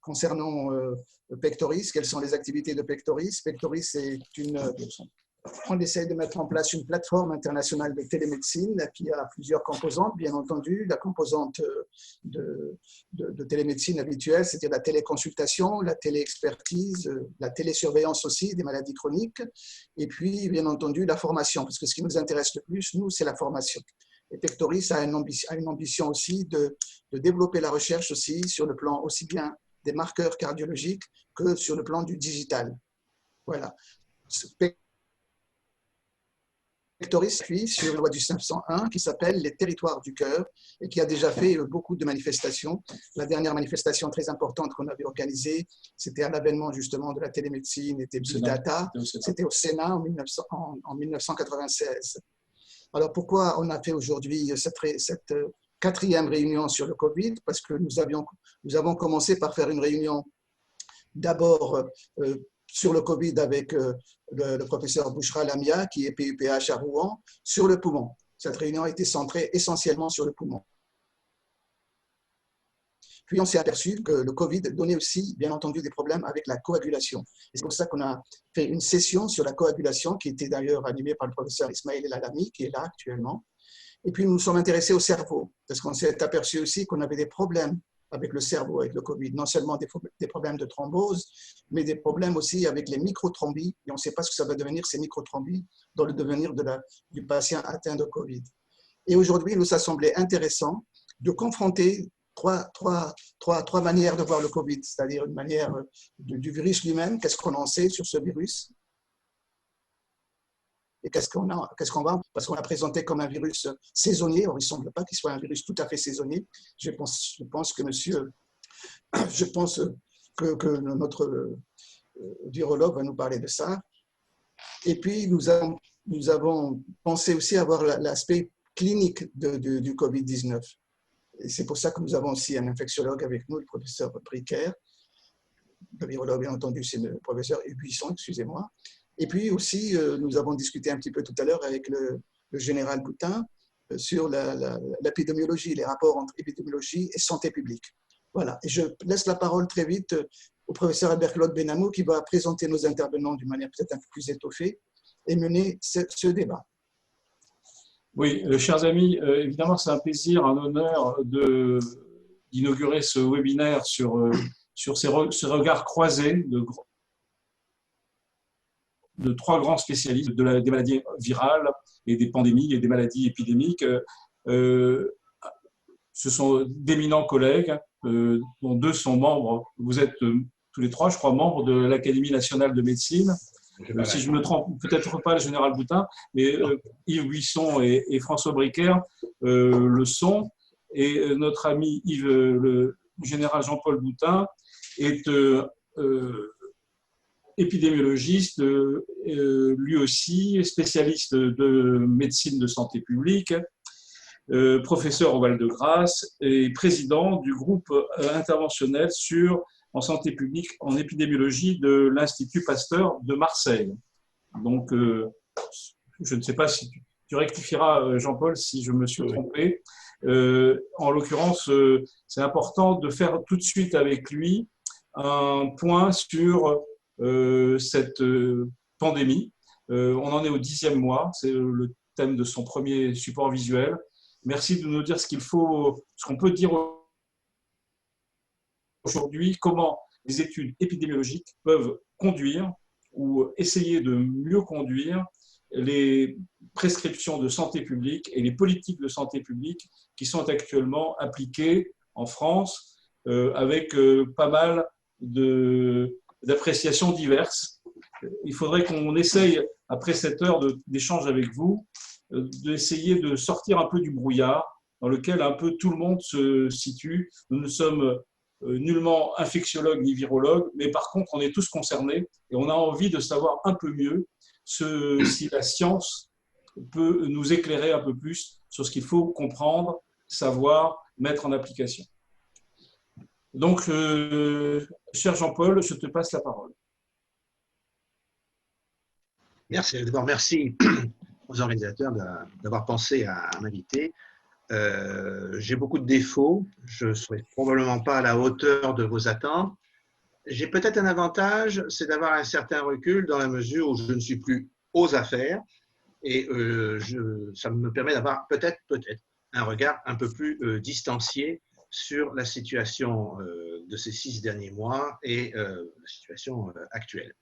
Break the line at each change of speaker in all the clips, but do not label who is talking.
concernant Pectoris. Quelles sont les activités de Pectoris? Pectoris, on essaye de mettre en place une plateforme internationale de télémédecine qui a plusieurs composantes, bien entendu. La composante de télémédecine habituelle, c'est-à-dire la téléconsultation, la téléexpertise, la télésurveillance aussi des maladies chroniques, et puis, bien entendu, la formation, parce que ce qui nous intéresse le plus, nous, c'est la formation. Et Pectoris a une ambition aussi de développer la recherche aussi sur le plan aussi bien des marqueurs cardiologiques que sur le plan du digital. Voilà. Pectoris appuie sur la loi du 501 qui s'appelle les territoires du cœur et qui a déjà fait beaucoup de manifestations. La dernière manifestation très importante qu'on avait organisée, c'était à l'avènement justement de la télémédecine et des big data. C'était au Sénat en 1996. Alors pourquoi on a fait aujourd'hui cette quatrième réunion sur le Covid? Parce que nous avons commencé par faire une réunion d'abord sur le Covid avec le professeur Bouchra Lamia, qui est PUPH à Rouen, sur le poumon. Cette réunion a été centrée essentiellement sur le poumon. Puis on s'est aperçu que le Covid donnait aussi, bien entendu, des problèmes avec la coagulation. C'est pour ça qu'on a fait une session sur la coagulation, qui était d'ailleurs animée par le professeur Ismaël El Alami, qui est là actuellement. Et puis nous nous sommes intéressés au cerveau, parce qu'on s'est aperçu aussi qu'on avait des problèmes avec le cerveau, avec le Covid, non seulement des problèmes de thrombose, mais des problèmes aussi avec les microthrombie, et on ne sait pas ce que ça va devenir, ces microthrombie, dans le devenir du patient atteint de Covid. Et aujourd'hui, nous, ça semblait intéressant de confronter trois manières de voir le Covid, c'est-à-dire une manière du virus lui-même, qu'est-ce qu'on en sait sur ce virus, et qu'est-ce qu'on va, parce qu'on l'a présenté comme un virus saisonnier, or il ne semble pas qu'il soit un virus tout à fait saisonnier. Je pense que notre virologue va nous parler de ça. Et puis, nous avons pensé aussi avoir l'aspect clinique du Covid-19. Et c'est pour ça que nous avons aussi un infectiologue avec nous, le professeur Bricaire. Le virologue, bien entendu, c'est le professeur Buisson, excusez-moi. Et puis aussi, nous avons discuté un petit peu tout à l'heure avec le général Boutin sur l'épidémiologie, les rapports entre épidémiologie et santé publique. Voilà, et je laisse la parole très vite au professeur Albert-Claude Benamou qui va présenter nos intervenants d'une manière peut-être un peu plus étoffée et mener ce débat.
Oui, chers amis, évidemment, c'est un plaisir, un honneur d'inaugurer ce webinaire sur ce regard croisé de trois grands spécialistes des maladies virales et des pandémies et des maladies épidémiques. Ce sont d'éminents collègues, dont deux sont membres. Vous êtes tous les trois, je crois, membres de l'Académie nationale de médecine. Si je me trompe, peut-être pas le général Boutin, mais Yves Buisson et François Bricaire le sont. Et notre ami Yves, le général Jean-Paul Boutin, est épidémiologiste, lui aussi, spécialiste de médecine de santé publique, professeur au Val-de-Grâce et président du groupe interventionnel en santé publique, en épidémiologie de l'Institut Pasteur de Marseille. Donc, je ne sais pas si tu rectifieras, Jean-Paul, si je me suis trompé. En l'occurrence, c'est important de faire tout de suite avec lui un point sur cette pandémie. On en est au 10e mois, c'est le thème de son premier support visuel. Merci de nous dire ce qu'on peut dire aujourd'hui, comment les études épidémiologiques peuvent conduire ou essayer de mieux conduire les prescriptions de santé publique et les politiques de santé publique qui sont actuellement appliquées en France avec pas mal d'appréciations diverses. Il faudrait qu'on essaye, après cette heure d'échange avec vous, d'essayer de sortir un peu du brouillard dans lequel un peu tout le monde se situe. Nous ne sommes nullement infectiologues ni virologues, mais par contre, on est tous concernés et on a envie de savoir un peu mieux si la science peut nous éclairer un peu plus sur ce qu'il faut comprendre, savoir, mettre en application. Donc, cher Jean-Paul, je te passe la parole.
Merci. D'abord, merci aux organisateurs d'avoir pensé à m'inviter. J'ai beaucoup de défauts. Je ne serai probablement pas à la hauteur de vos attentes. J'ai peut-être un avantage, c'est d'avoir un certain recul dans la mesure où je ne suis plus aux affaires et ça me permet d'avoir peut-être un regard un peu plus distancié sur la situation de ces 6 derniers mois et la situation actuelle.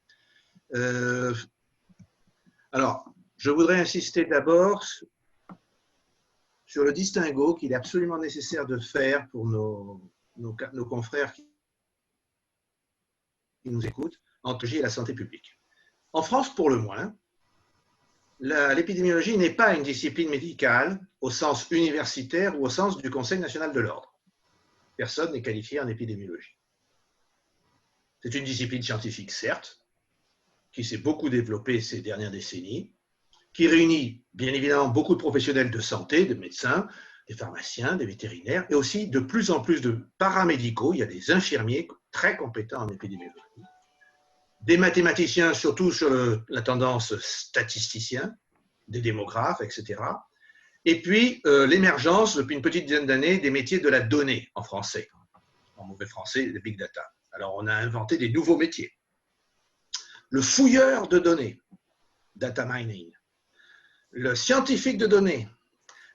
Alors, je voudrais insister d'abord sur le distinguo qu'il est absolument nécessaire de faire pour nos confrères qui nous écoutent entre l'épidémiologie et la santé publique. En France, pour le moins, l'épidémiologie n'est pas une discipline médicale au sens universitaire ou au sens du Conseil national de l'ordre. Personne n'est qualifié en épidémiologie. C'est une discipline scientifique, certes, qui s'est beaucoup développée ces dernières décennies, qui réunit bien évidemment beaucoup de professionnels de santé, de médecins, des pharmaciens, des vétérinaires, et aussi de plus en plus de paramédicaux. Il y a des infirmiers très compétents en épidémiologie, des mathématiciens, surtout sur la tendance statisticien, des démographes, etc. Et puis l'émergence, depuis une petite dizaine d'années, des métiers de la donnée en français. En mauvais français, le big data. Alors on a inventé des nouveaux métiers. Le fouilleur de données, data mining, le scientifique de données,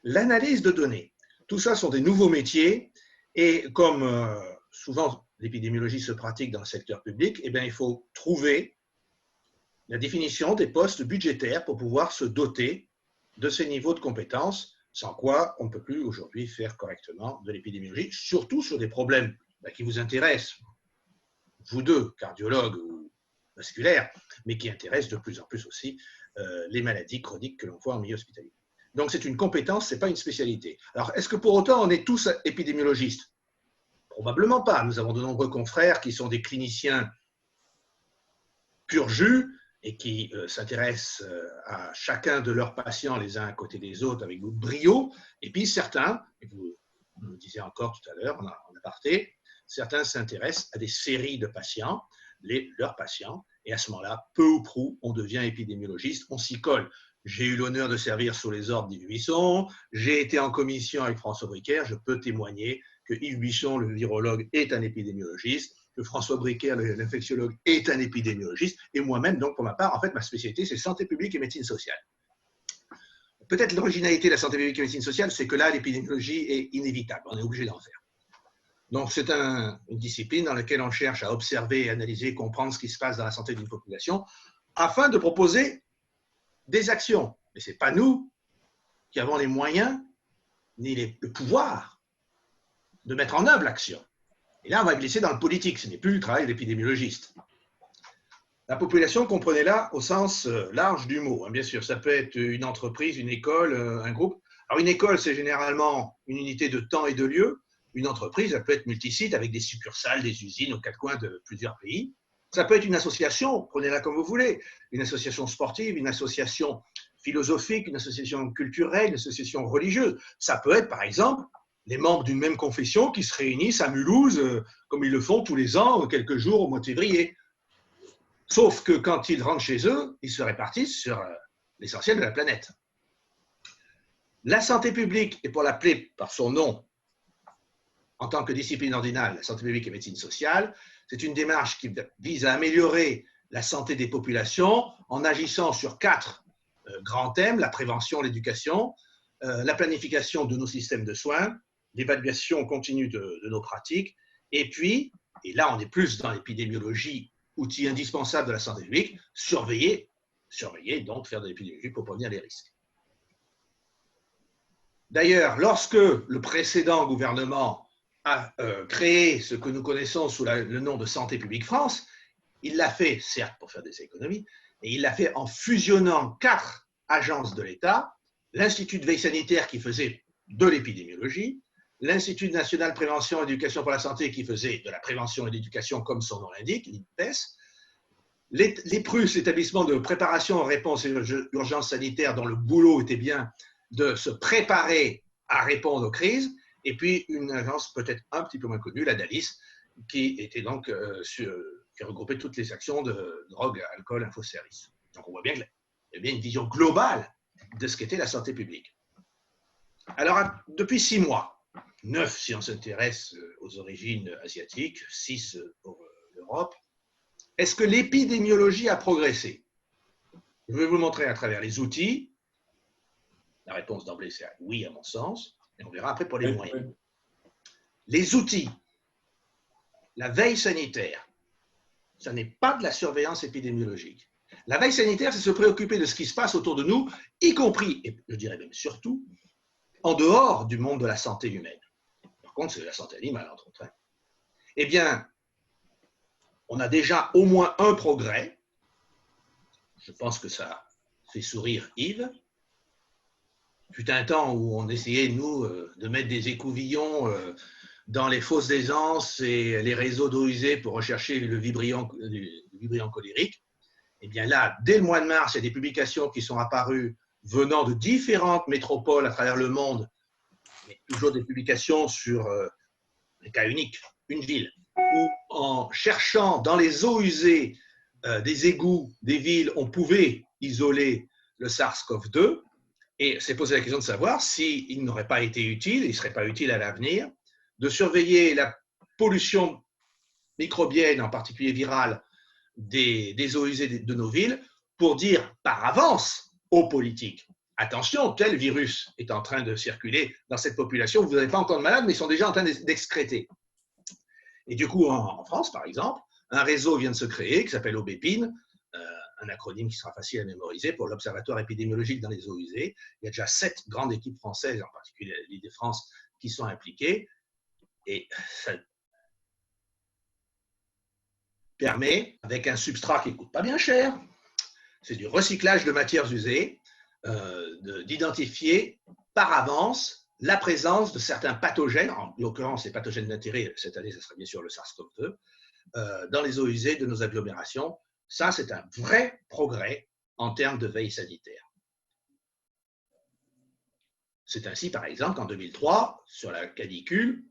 l'analyse de données. Tout ça sont des nouveaux métiers et comme souvent l'épidémiologie se pratique dans le secteur public, eh bien, il faut trouver la définition des postes budgétaires pour pouvoir se doter de ces niveaux de compétences, sans quoi on ne peut plus aujourd'hui faire correctement de l'épidémiologie, surtout sur des problèmes qui vous intéressent, vous deux, cardiologues ou vasculaires, mais qui intéressent de plus en plus aussi les maladies chroniques que l'on voit en milieu hospitalier. Donc c'est une compétence, ce n'est pas une spécialité. Alors est-ce que pour autant on est tous épidémiologistes? Probablement pas. Nous avons de nombreux confrères qui sont des cliniciens pur jus et qui s'intéressent à chacun de leurs patients les uns à côté des autres avec beaucoup de brio. Et puis certains, et vous le disiez encore tout à l'heure en aparté, certains s'intéressent à des séries de patients, leurs patients, et à ce moment-là, peu ou prou, on devient épidémiologiste, on s'y colle. J'ai eu l'honneur de servir sous les ordres d'Yves Buisson, j'ai été en commission avec François Bricaire, je peux témoigner que Yves Buisson, le virologue, est un épidémiologiste, que François Bricaire, l'infectiologue, est un épidémiologiste, et moi-même, donc pour ma part, en fait, ma spécialité, c'est santé publique et médecine sociale. Peut-être l'originalité de la santé publique et médecine sociale, c'est que là, l'épidémiologie est inévitable, on est obligé d'en faire. Donc, c'est une discipline dans laquelle on cherche à observer, analyser, comprendre ce qui se passe dans la santé d'une population afin de proposer des actions. Mais ce n'est pas nous qui avons les moyens ni le pouvoir de mettre en œuvre l'action. Et là, on va glisser dans le politique. Ce n'est plus le travail de l'épidémiologiste. La population, comprenez-la au sens large du mot. Bien sûr, ça peut être une entreprise, une école, un groupe. Alors, une école, c'est généralement une unité de temps et de lieu. Une entreprise, ça peut être multisite avec des succursales, des usines aux quatre coins de plusieurs pays. Ça peut être une association, prenez-la comme vous voulez, une association sportive, une association philosophique, une association culturelle, une association religieuse. Ça peut être, par exemple, les membres d'une même confession qui se réunissent à Mulhouse, comme ils le font tous les ans, quelques jours au mois de février. Sauf que quand ils rentrent chez eux, ils se répartissent sur l'essentiel de la planète. La santé publique, et pour l'appeler par son nom, en tant que discipline ordinale, la santé publique et médecine sociale, c'est une démarche qui vise à améliorer la santé des populations en agissant sur 4 grands thèmes: la prévention, l'éducation, la planification de nos systèmes de soins, l'évaluation continue de nos pratiques, et puis, et là on est plus dans l'épidémiologie, outil indispensable de la santé publique, surveiller, donc faire de l'épidémiologie pour prévenir les risques. D'ailleurs, lorsque le précédent gouvernement a créé ce que nous connaissons sous le nom de Santé publique France, il l'a fait, certes, pour faire des économies, et il l'a fait en fusionnant 4 agences de l'État, l'Institut de veille sanitaire qui faisait de l'épidémiologie, l'Institut national de prévention et d'éducation pour la santé qui faisait de la prévention et de l'éducation comme son nom l'indique, l'INPES, l'EPRUS, l'établissement de préparation en réponse aux urgences sanitaires dont le boulot était bien de se préparer à répondre aux crises, et puis une agence peut-être un petit peu moins connue, la DALIS, qui était donc qui regroupait toutes les actions de drogue, alcool, infoservices. Donc on voit bien qu'il y a bien une vision globale de ce qu'était la santé publique. Alors, depuis 6 mois, 9 si on s'intéresse aux origines asiatiques, 6 pour l'Europe, est-ce que l'épidémiologie a progressé? Je vais vous le montrer à travers les outils. La réponse d'emblée, c'est oui, à mon sens. Et on verra après pour les moyens. Les outils, la veille sanitaire, ça n'est pas de la surveillance épidémiologique. La veille sanitaire, c'est se préoccuper de ce qui se passe autour de nous, y compris, et je dirais même surtout, en dehors du monde de la santé humaine. Par contre, c'est la santé animale, entre autres. Eh bien, on a déjà au moins un progrès. Je pense que ça fait sourire Yves. Fut un temps où on essayait, nous, de mettre des écouvillons dans les fosses d'aisance et les réseaux d'eau usée pour rechercher le vibrion colérique. Eh bien là, dès le mois de mars, il y a des publications qui sont apparues venant de différentes métropoles à travers le monde, mais toujours des publications sur un cas unique, une ville, où en cherchant dans les eaux usées des égouts des villes, on pouvait isoler le SARS-CoV-2, et s'est posé la question de savoir s'il n'aurait pas été utile, il ne serait pas utile à l'avenir, de surveiller la pollution microbienne, en particulier virale, des eaux usées de nos villes, pour dire par avance aux politiques, attention, tel virus est en train de circuler dans cette population, vous n'avez pas encore de malades, mais ils sont déjà en train d'excréter. Et du coup, en France, par exemple, un réseau vient de se créer qui s'appelle OBEPIN, un acronyme qui sera facile à mémoriser pour l'Observatoire épidémiologique dans les eaux usées. Il y a déjà 7 grandes équipes françaises, en particulier l'Île-de-France, qui sont impliquées. Et ça permet, avec un substrat qui ne coûte pas bien cher, c'est du recyclage de matières usées, d'identifier par avance la présence de certains pathogènes, en l'occurrence les pathogènes d'intérêt, cette année, ce sera bien sûr le SARS-CoV-2, dans les eaux usées de nos agglomérations. Ça, c'est un vrai progrès en termes de veille sanitaire. C'est ainsi, par exemple, qu'en 2003, sur la canicule,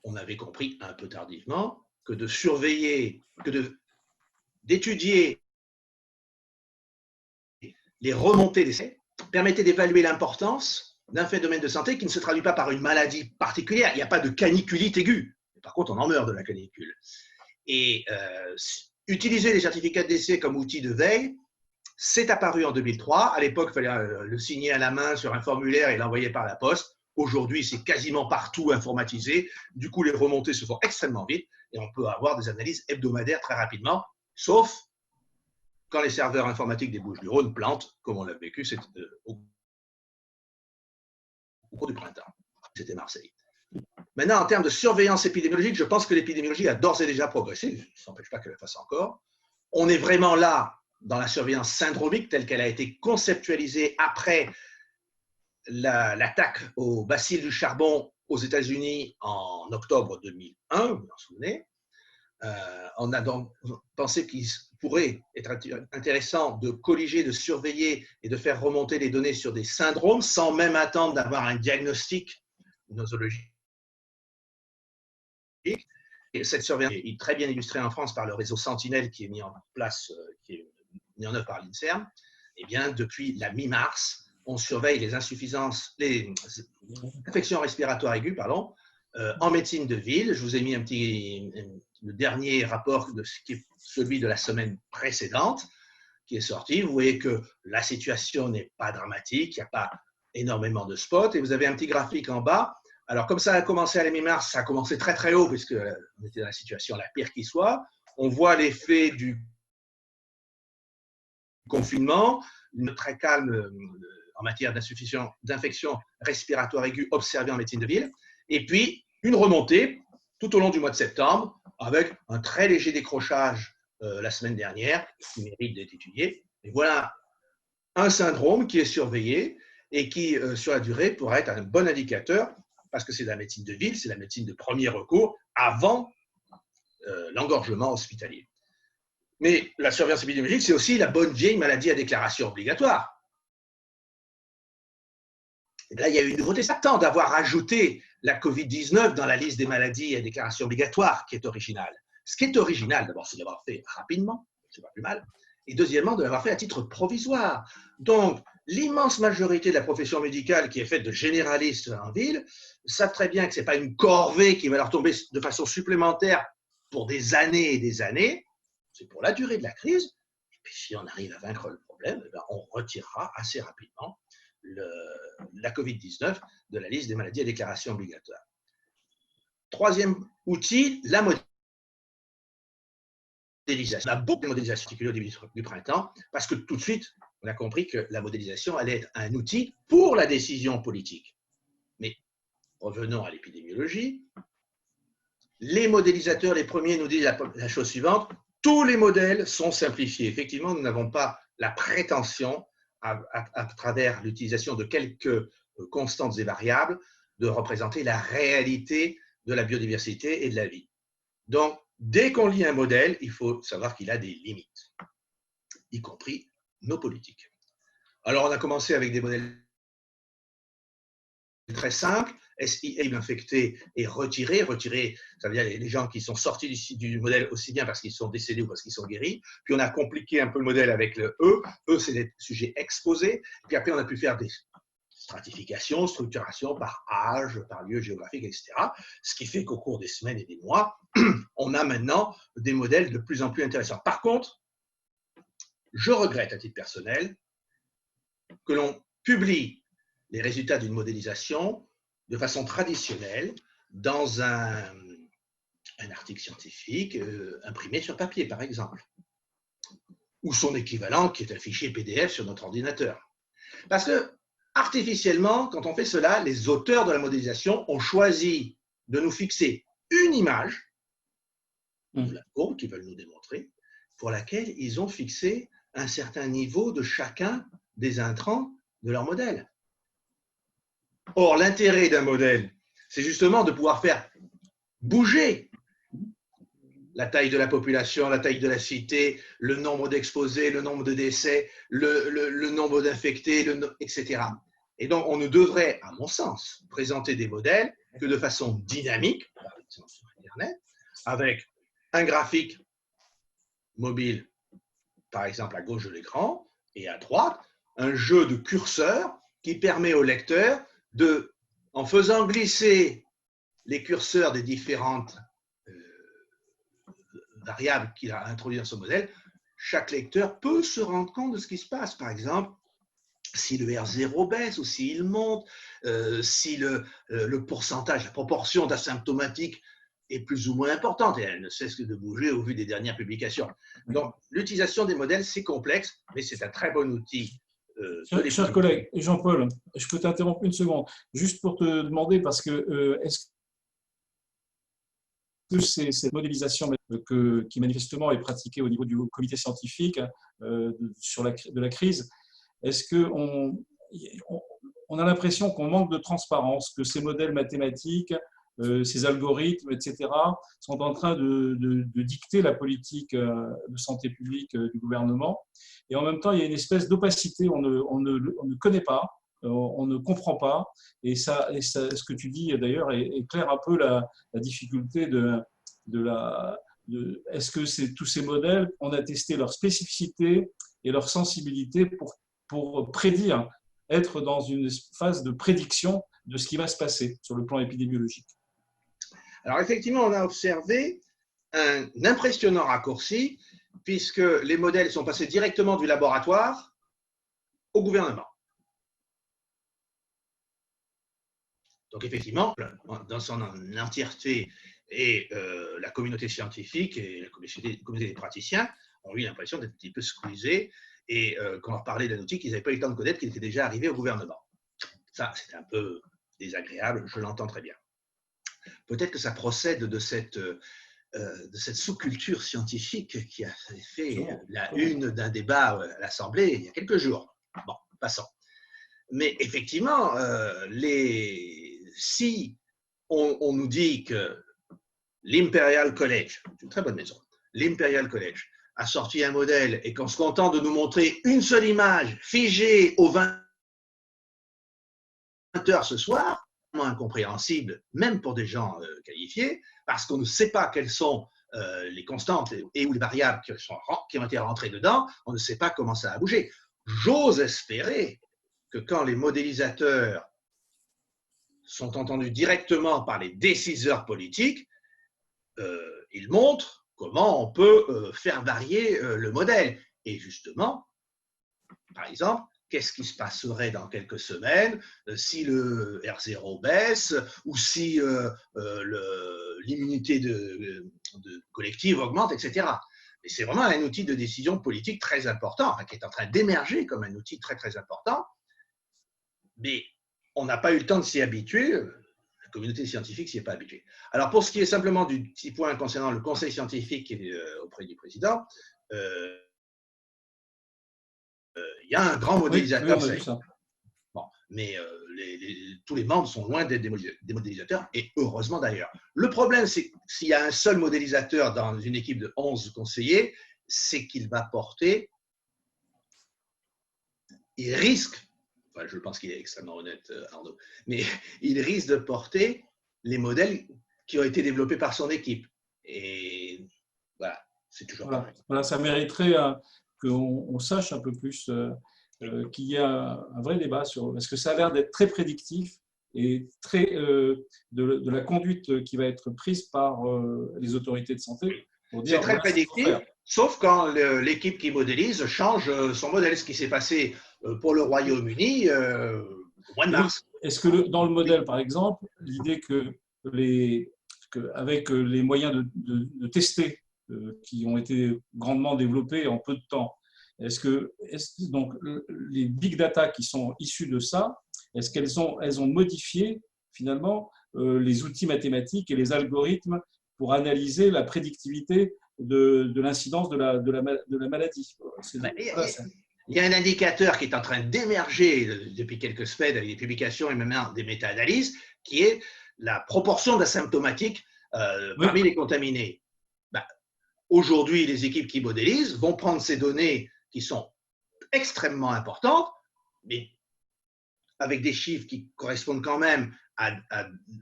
on avait compris un peu tardivement que de surveiller, d'étudier les remontées d'essais permettait d'évaluer l'importance d'un phénomène de santé qui ne se traduit pas par une maladie particulière. Il n'y a pas de caniculite aiguë. Par contre, on en meurt de la canicule. Et utiliser les certificats de décès comme outil de veille, c'est apparu en 2003. À l'époque, il fallait le signer à la main sur un formulaire et l'envoyer par la poste. Aujourd'hui, c'est quasiment partout informatisé. Du coup, les remontées se font extrêmement vite et on peut avoir des analyses hebdomadaires très rapidement, sauf quand les serveurs informatiques des Bouches-du-Rhône plantent, comme on l'a vécu au cours du printemps. C'était Marseille. Maintenant, en termes de surveillance épidémiologique, je pense que l'épidémiologie a d'ores et déjà progressé. Ça n'empêche pas qu'elle le fasse encore. On est vraiment là dans la surveillance syndromique telle qu'elle a été conceptualisée après l'attaque au bacille du charbon aux États-Unis en octobre 2001, vous vous en souvenez. On a donc pensé qu'il pourrait être intéressant de colliger, de surveiller et de faire remonter les données sur des syndromes sans même attendre d'avoir un diagnostic nosologique. Et cette surveillance est très bien illustrée en France par le réseau Sentinelle qui est mis en place, qui est mis en œuvre par l'INSERM. Eh bien, depuis la mi-mars, on surveille les insuffisances, les infections respiratoires aiguës, en médecine de ville. Je vous ai mis le dernier rapport, qui est celui de la semaine précédente, qui est sorti. Vous voyez que la situation n'est pas dramatique, il n'y a pas énormément de spots. Et vous avez un petit graphique en bas. Alors, comme ça a commencé à la mi-mars, ça a commencé très très haut, puisqu'on était dans la situation la pire qui soit. On voit l'effet du confinement, très calme en matière d'infection respiratoire aiguë observée en médecine de ville. Et puis, une remontée tout au long du mois de septembre, avec un très léger décrochage la semaine dernière, qui mérite d'être étudié. Et voilà un syndrome qui est surveillé et qui, sur la durée, pourrait être un bon indicateur, parce que c'est la médecine de ville, c'est la médecine de premier recours, avant l'engorgement hospitalier. Mais la surveillance épidémiologique, c'est aussi la bonne vieille maladie à déclaration obligatoire. Et là, il y a eu une nouveauté, ça tend d'avoir ajouté la Covid-19 dans la liste des maladies à déclaration obligatoire, qui est originale. Ce qui est original, d'abord, c'est d'avoir fait rapidement, c'est pas plus mal, et deuxièmement, de l'avoir fait à titre provisoire. Donc, l'immense majorité de la profession médicale qui est faite de généralistes en ville savent très bien que ce n'est pas une corvée qui va leur tomber de façon supplémentaire pour des années et des années, c'est pour la durée de la crise. Et puis si on arrive à vaincre le problème, eh bien, on retirera assez rapidement la Covid-19 de la liste des maladies à déclaration obligatoire. Troisième outil, la modélisation. On a beaucoup de modélisation, en particulier au début du printemps, parce que tout de suite, on a compris que la modélisation allait être un outil pour la décision politique. Mais revenons à l'épidémiologie. Les modélisateurs, les premiers, nous disent la chose suivante: tous les modèles sont simplifiés. Effectivement, nous n'avons pas la prétention, à travers l'utilisation de quelques constantes et variables, de représenter la réalité de la biodiversité et de la vie. Donc, dès qu'on lit un modèle, il faut savoir qu'il a des limites, y compris nos politiques. Alors, on a commencé avec des modèles très simples. SI, Abe infecté et retiré. Retiré, ça veut dire les gens qui sont sortis du modèle aussi bien parce qu'ils sont décédés ou parce qu'ils sont guéris. Puis on a compliqué un peu le modèle avec le E. E, c'est des sujets exposés. Puis après, on a pu faire des stratifications, structurations par âge, par lieu géographique, etc. Ce qui fait qu'au cours des semaines et des mois, on a maintenant des modèles de plus en plus intéressants. Par contre, je regrette à titre personnel que l'on publie les résultats d'une modélisation de façon traditionnelle dans un article scientifique imprimé sur papier, par exemple, ou son équivalent qui est un fichier PDF sur notre ordinateur. Parce que, artificiellement, quand on fait cela, les auteurs de la modélisation ont choisi de nous fixer une image, de la courbe qu'ils veulent nous démontrer, pour laquelle ils ont fixé un certain niveau de chacun des intrants de leur modèle. Or, l'intérêt d'un modèle, c'est justement de pouvoir faire bouger la taille de la population, la taille de la cité, le nombre d'exposés, le nombre de décès, le nombre d'infectés, etc. Et donc, on ne devrait, à mon sens, présenter des modèles que de façon dynamique, par exemple sur Internet, avec un graphique mobile, par exemple à gauche de l'écran, et à droite, un jeu de curseurs qui permet au lecteur en faisant glisser les curseurs des différentes variables qu'il a introduites dans son modèle, chaque lecteur peut se rendre compte de ce qui se passe. Par exemple, si le R0 baisse ou s'il monte, si le pourcentage, la proportion d'asymptomatiques est plus ou moins importante, et elle ne cesse que de bouger au vu des dernières publications. Donc, l'utilisation des modèles, c'est complexe, mais c'est un très bon outil.
Cher collègue, Jean-Paul, je peux t'interrompre une seconde, juste pour te demander, parce que est-ce que cette modélisation qui manifestement est pratiquée au niveau du comité scientifique de la crise, est-ce qu'on a l'impression qu'on manque de transparence, que ces modèles mathématiques, ces algorithmes, etc., sont en train de dicter la politique de santé publique du gouvernement. Et en même temps, il y a une espèce d'opacité, on ne connaît pas, on ne comprend pas. Et ce que tu dis d'ailleurs éclaire un peu la difficulté est-ce que c'est tous ces modèles, on a testé leur spécificité et leur sensibilité pour prédire, être dans une phase de prédiction de ce qui va se passer sur le plan épidémiologique.
Alors effectivement, on a observé un impressionnant raccourci puisque les modèles sont passés directement du laboratoire au gouvernement. Donc effectivement, dans son entièreté, et la communauté scientifique et la communauté des praticiens ont eu l'impression d'être un petit peu squeezés et qu'on leur parlait d'un outil qu'ils n'avaient pas eu le temps de connaître, qui était déjà arrivé au gouvernement. Ça, c'est un peu désagréable, je l'entends très bien. Peut-être que ça procède de cette sous-culture scientifique qui a fait la une d'un débat à l'Assemblée il y a quelques jours. Bon, passons. Mais effectivement, si on nous dit que l'Imperial College, c'est une très bonne maison, l'Imperial College a sorti un modèle et qu'on se contente de nous montrer une seule image figée aux 20 heures ce soir, incompréhensible, même pour des gens qualifiés, parce qu'on ne sait pas quelles sont les constantes et ou les variables qui ont été rentrées dedans, on ne sait pas comment ça a bougé. J'ose espérer que quand les modélisateurs sont entendus directement par les décideurs politiques, ils montrent comment on peut faire varier le modèle. Et justement, par exemple, qu'est-ce qui se passerait dans quelques semaines si le R0 baisse ou si l'immunité collective augmente, etc. Et c'est vraiment un outil de décision politique très important, enfin, qui est en train d'émerger comme un outil très, très important. Mais on n'a pas eu le temps de s'y habituer. La communauté scientifique s'y est pas habituée. Alors, pour ce qui est simplement du petit point concernant le conseil scientifique auprès du président, il y a un grand modélisateur.
Oui, on a vu ça.
Bon, mais tous les membres sont loin d'être des modélisateurs, et heureusement d'ailleurs. Le problème, c'est que s'il y a un seul modélisateur dans une équipe de 11 conseillers, c'est qu'il va porter, il risque, enfin, je pense qu'il est extrêmement honnête, Arnaud, mais il risque de porter les modèles qui ont été développés par son équipe. Et voilà, c'est toujours pareil.
Voilà, ça mériterait qu'on sache un peu plus, qu'il y a un vrai débat sur, parce que ça a l'air d'être très prédictif et très de la conduite qui va être prise par les autorités de santé.
C'est très prédictif, sauf quand l'équipe qui modélise change son modèle, ce qui s'est passé pour le Royaume-Uni au mois de mars.
Est-ce que dans le modèle, par exemple, l'idée avec les moyens de tester qui ont été grandement développés en peu de temps, donc les big data qui sont issus de ça, est-ce qu'elles ont modifié finalement les outils mathématiques et les algorithmes pour analyser la prédictivité de l'incidence de la maladie?
Il y a un indicateur qui est en train d'émerger depuis quelques semaines avec des publications et même des méta-analyses, qui est la proportion d'asymptomatiques parmi les contaminés. Aujourd'hui, les équipes qui modélisent vont prendre ces données qui sont extrêmement importantes, mais avec des chiffres qui correspondent quand même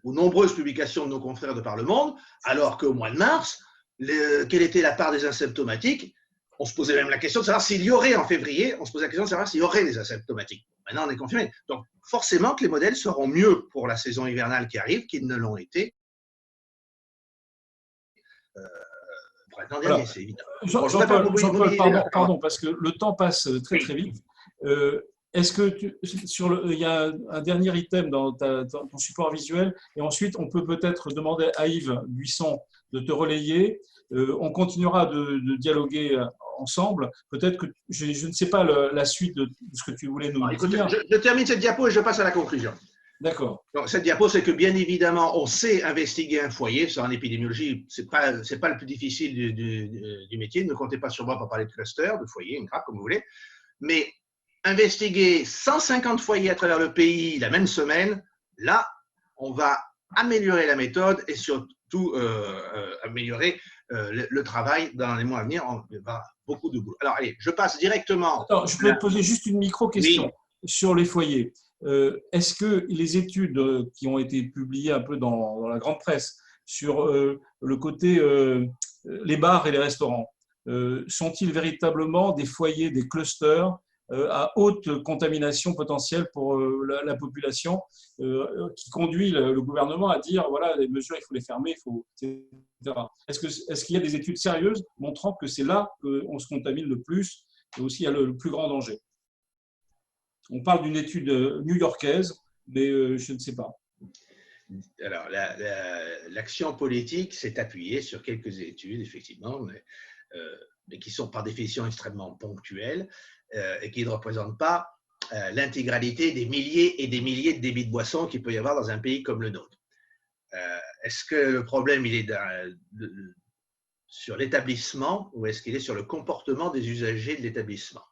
aux nombreuses publications de nos confrères de par le monde, alors qu'au mois de mars, quelle était la part des asymptomatiques? On se posait même la question de savoir s'il y aurait en février, on se posait la question de savoir s'il y aurait des asymptomatiques. Maintenant, on est confirmé. Donc, forcément que les modèles seront mieux pour la saison hivernale qui arrive qu'ils ne l'ont été printemps dernier, c'est évident.
Jean-Paul, pardon, parce que le temps passe très très vite. Est-ce que il y a un dernier item dans ton support visuel, et ensuite on peut peut-être demander à Yves Buisson de te relayer. On continuera de dialoguer ensemble. Peut-être que je ne sais pas la suite de ce que tu voulais nous dire.
Je termine cette diapo et je passe à la conclusion.
D'accord.
Cette diapo, c'est que bien évidemment, on sait investiguer un foyer. Ça, en épidémiologie, c'est pas le plus difficile du métier. Ne comptez pas sur moi pour parler de cluster, de foyer, une grappe, comme vous voulez. Mais investiguer 150 foyers à travers le pays la même semaine, là, on va améliorer la méthode et surtout améliorer le travail dans les mois à venir. On va avoir beaucoup de boulot. Alors, allez, je passe directement.
Attends, je peux te poser juste une micro-question sur les foyers. Est-ce que les études qui ont été publiées un peu dans la grande presse sur le côté les bars et les restaurants, sont-ils véritablement des foyers, des clusters à haute contamination potentielle pour la population qui conduit le gouvernement à dire voilà, les mesures, il faut les fermer, etc. Est-ce qu'il y a des études sérieuses montrant que c'est là qu'on se contamine le plus et aussi il y a le plus grand danger? On parle d'une étude new-yorkaise, mais je ne sais pas.
Alors, l'action politique s'est appuyée sur quelques études, effectivement, mais qui sont par définition extrêmement ponctuelles et qui ne représentent pas l'intégralité des milliers et des milliers de débits de boissons qu'il peut y avoir dans un pays comme le nôtre. Est-ce que le problème il est sur l'établissement ou est-ce qu'il est sur le comportement des usagers de l'établissement?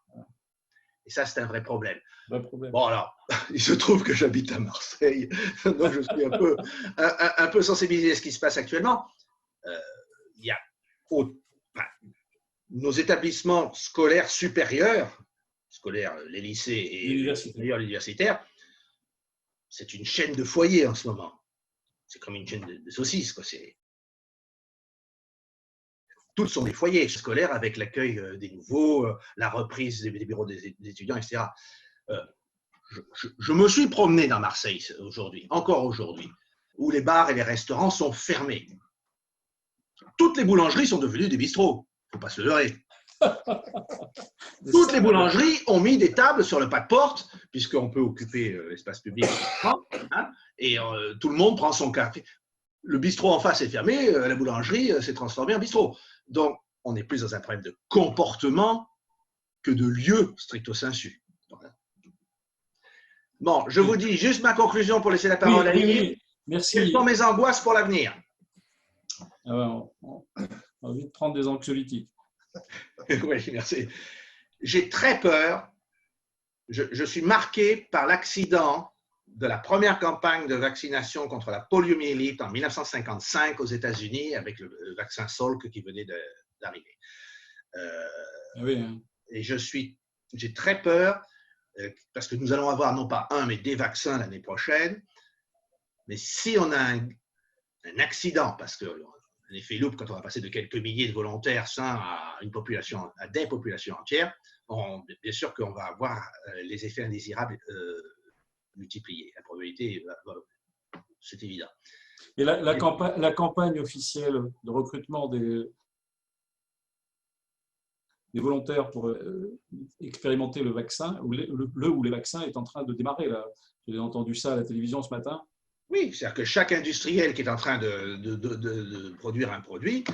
Et ça, c'est un vrai problème. Bon, alors, il se trouve que j'habite à Marseille, donc je suis un peu sensibilisé à ce qui se passe actuellement. Il y a nos établissements scolaires supérieurs, les lycées et d'ailleurs l'universitaire, c'est une chaîne de foyers en ce moment. C'est comme une chaîne de saucisses, quoi. Toutes sont des foyers scolaires avec l'accueil des nouveaux, la reprise des bureaux des étudiants, etc. je me suis promené dans Marseille aujourd'hui, encore aujourd'hui, où les bars et les restaurants sont fermés. Toutes les boulangeries sont devenues des bistrots. Il ne faut pas se leurrer. Toutes les boulangeries ont mis des tables sur le pas de porte, puisqu'on peut occuper l'espace public, hein, et tout le monde prend son café. Le bistrot en face est fermé, la boulangerie s'est transformée en bistrot. Donc, on est plus dans un problème de comportement que de lieu stricto sensu. Bon, je vous dis juste ma conclusion pour laisser la parole à Lily.
Oui, merci.
Quelles sont mes angoisses pour l'avenir?
On va vite prendre des anxiolytiques.
Oui, merci. J'ai très peur. Je suis marqué par l'accident de la première campagne de vaccination contre la poliomyélite en 1955 aux États-Unis avec le vaccin Salk qui venait d'arriver.
Oui.
Et j'ai très peur parce que nous allons avoir non pas un, mais des vaccins l'année prochaine. Mais si on a un accident, parce que l'effet loupe, quand on va passer de quelques milliers de volontaires sains à des populations entières, bien sûr qu'on va avoir les effets indésirables multipliés. La probabilité, c'est évident.
Et la campagne officielle de recrutement des volontaires pour expérimenter le vaccin, ou les vaccins est en train de démarrer. J'ai entendu ça à la télévision ce matin.
Oui, c'est-à-dire que chaque industriel qui est en train de produire un produit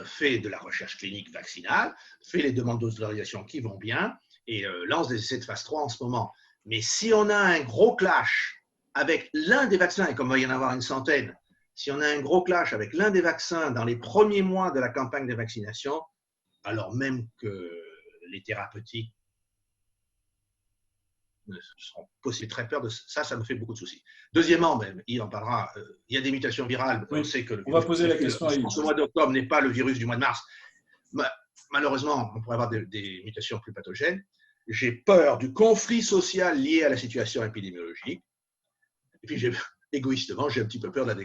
fait de la recherche clinique vaccinale, fait les demandes d'autorisation qui vont bien et lance des essais de phase 3 en ce moment. Mais si on a un gros clash avec l'un des vaccins, et comme il va y en avoir une centaine, si on a un gros clash avec l'un des vaccins dans les premiers mois de la campagne de vaccination, alors même que les thérapeutiques seront possibles, très peur de ça, ça me fait beaucoup de soucis. Deuxièmement, il en parlera, il y a des mutations virales.
Oui,
on sait que
on va poser la question à Yves.
Ce mois d'octobre n'est pas le virus du mois de mars. Malheureusement, on pourrait avoir des mutations plus pathogènes. J'ai peur du conflit social lié à la situation épidémiologique. Et puis, égoïstement, j'ai un petit peu peur de la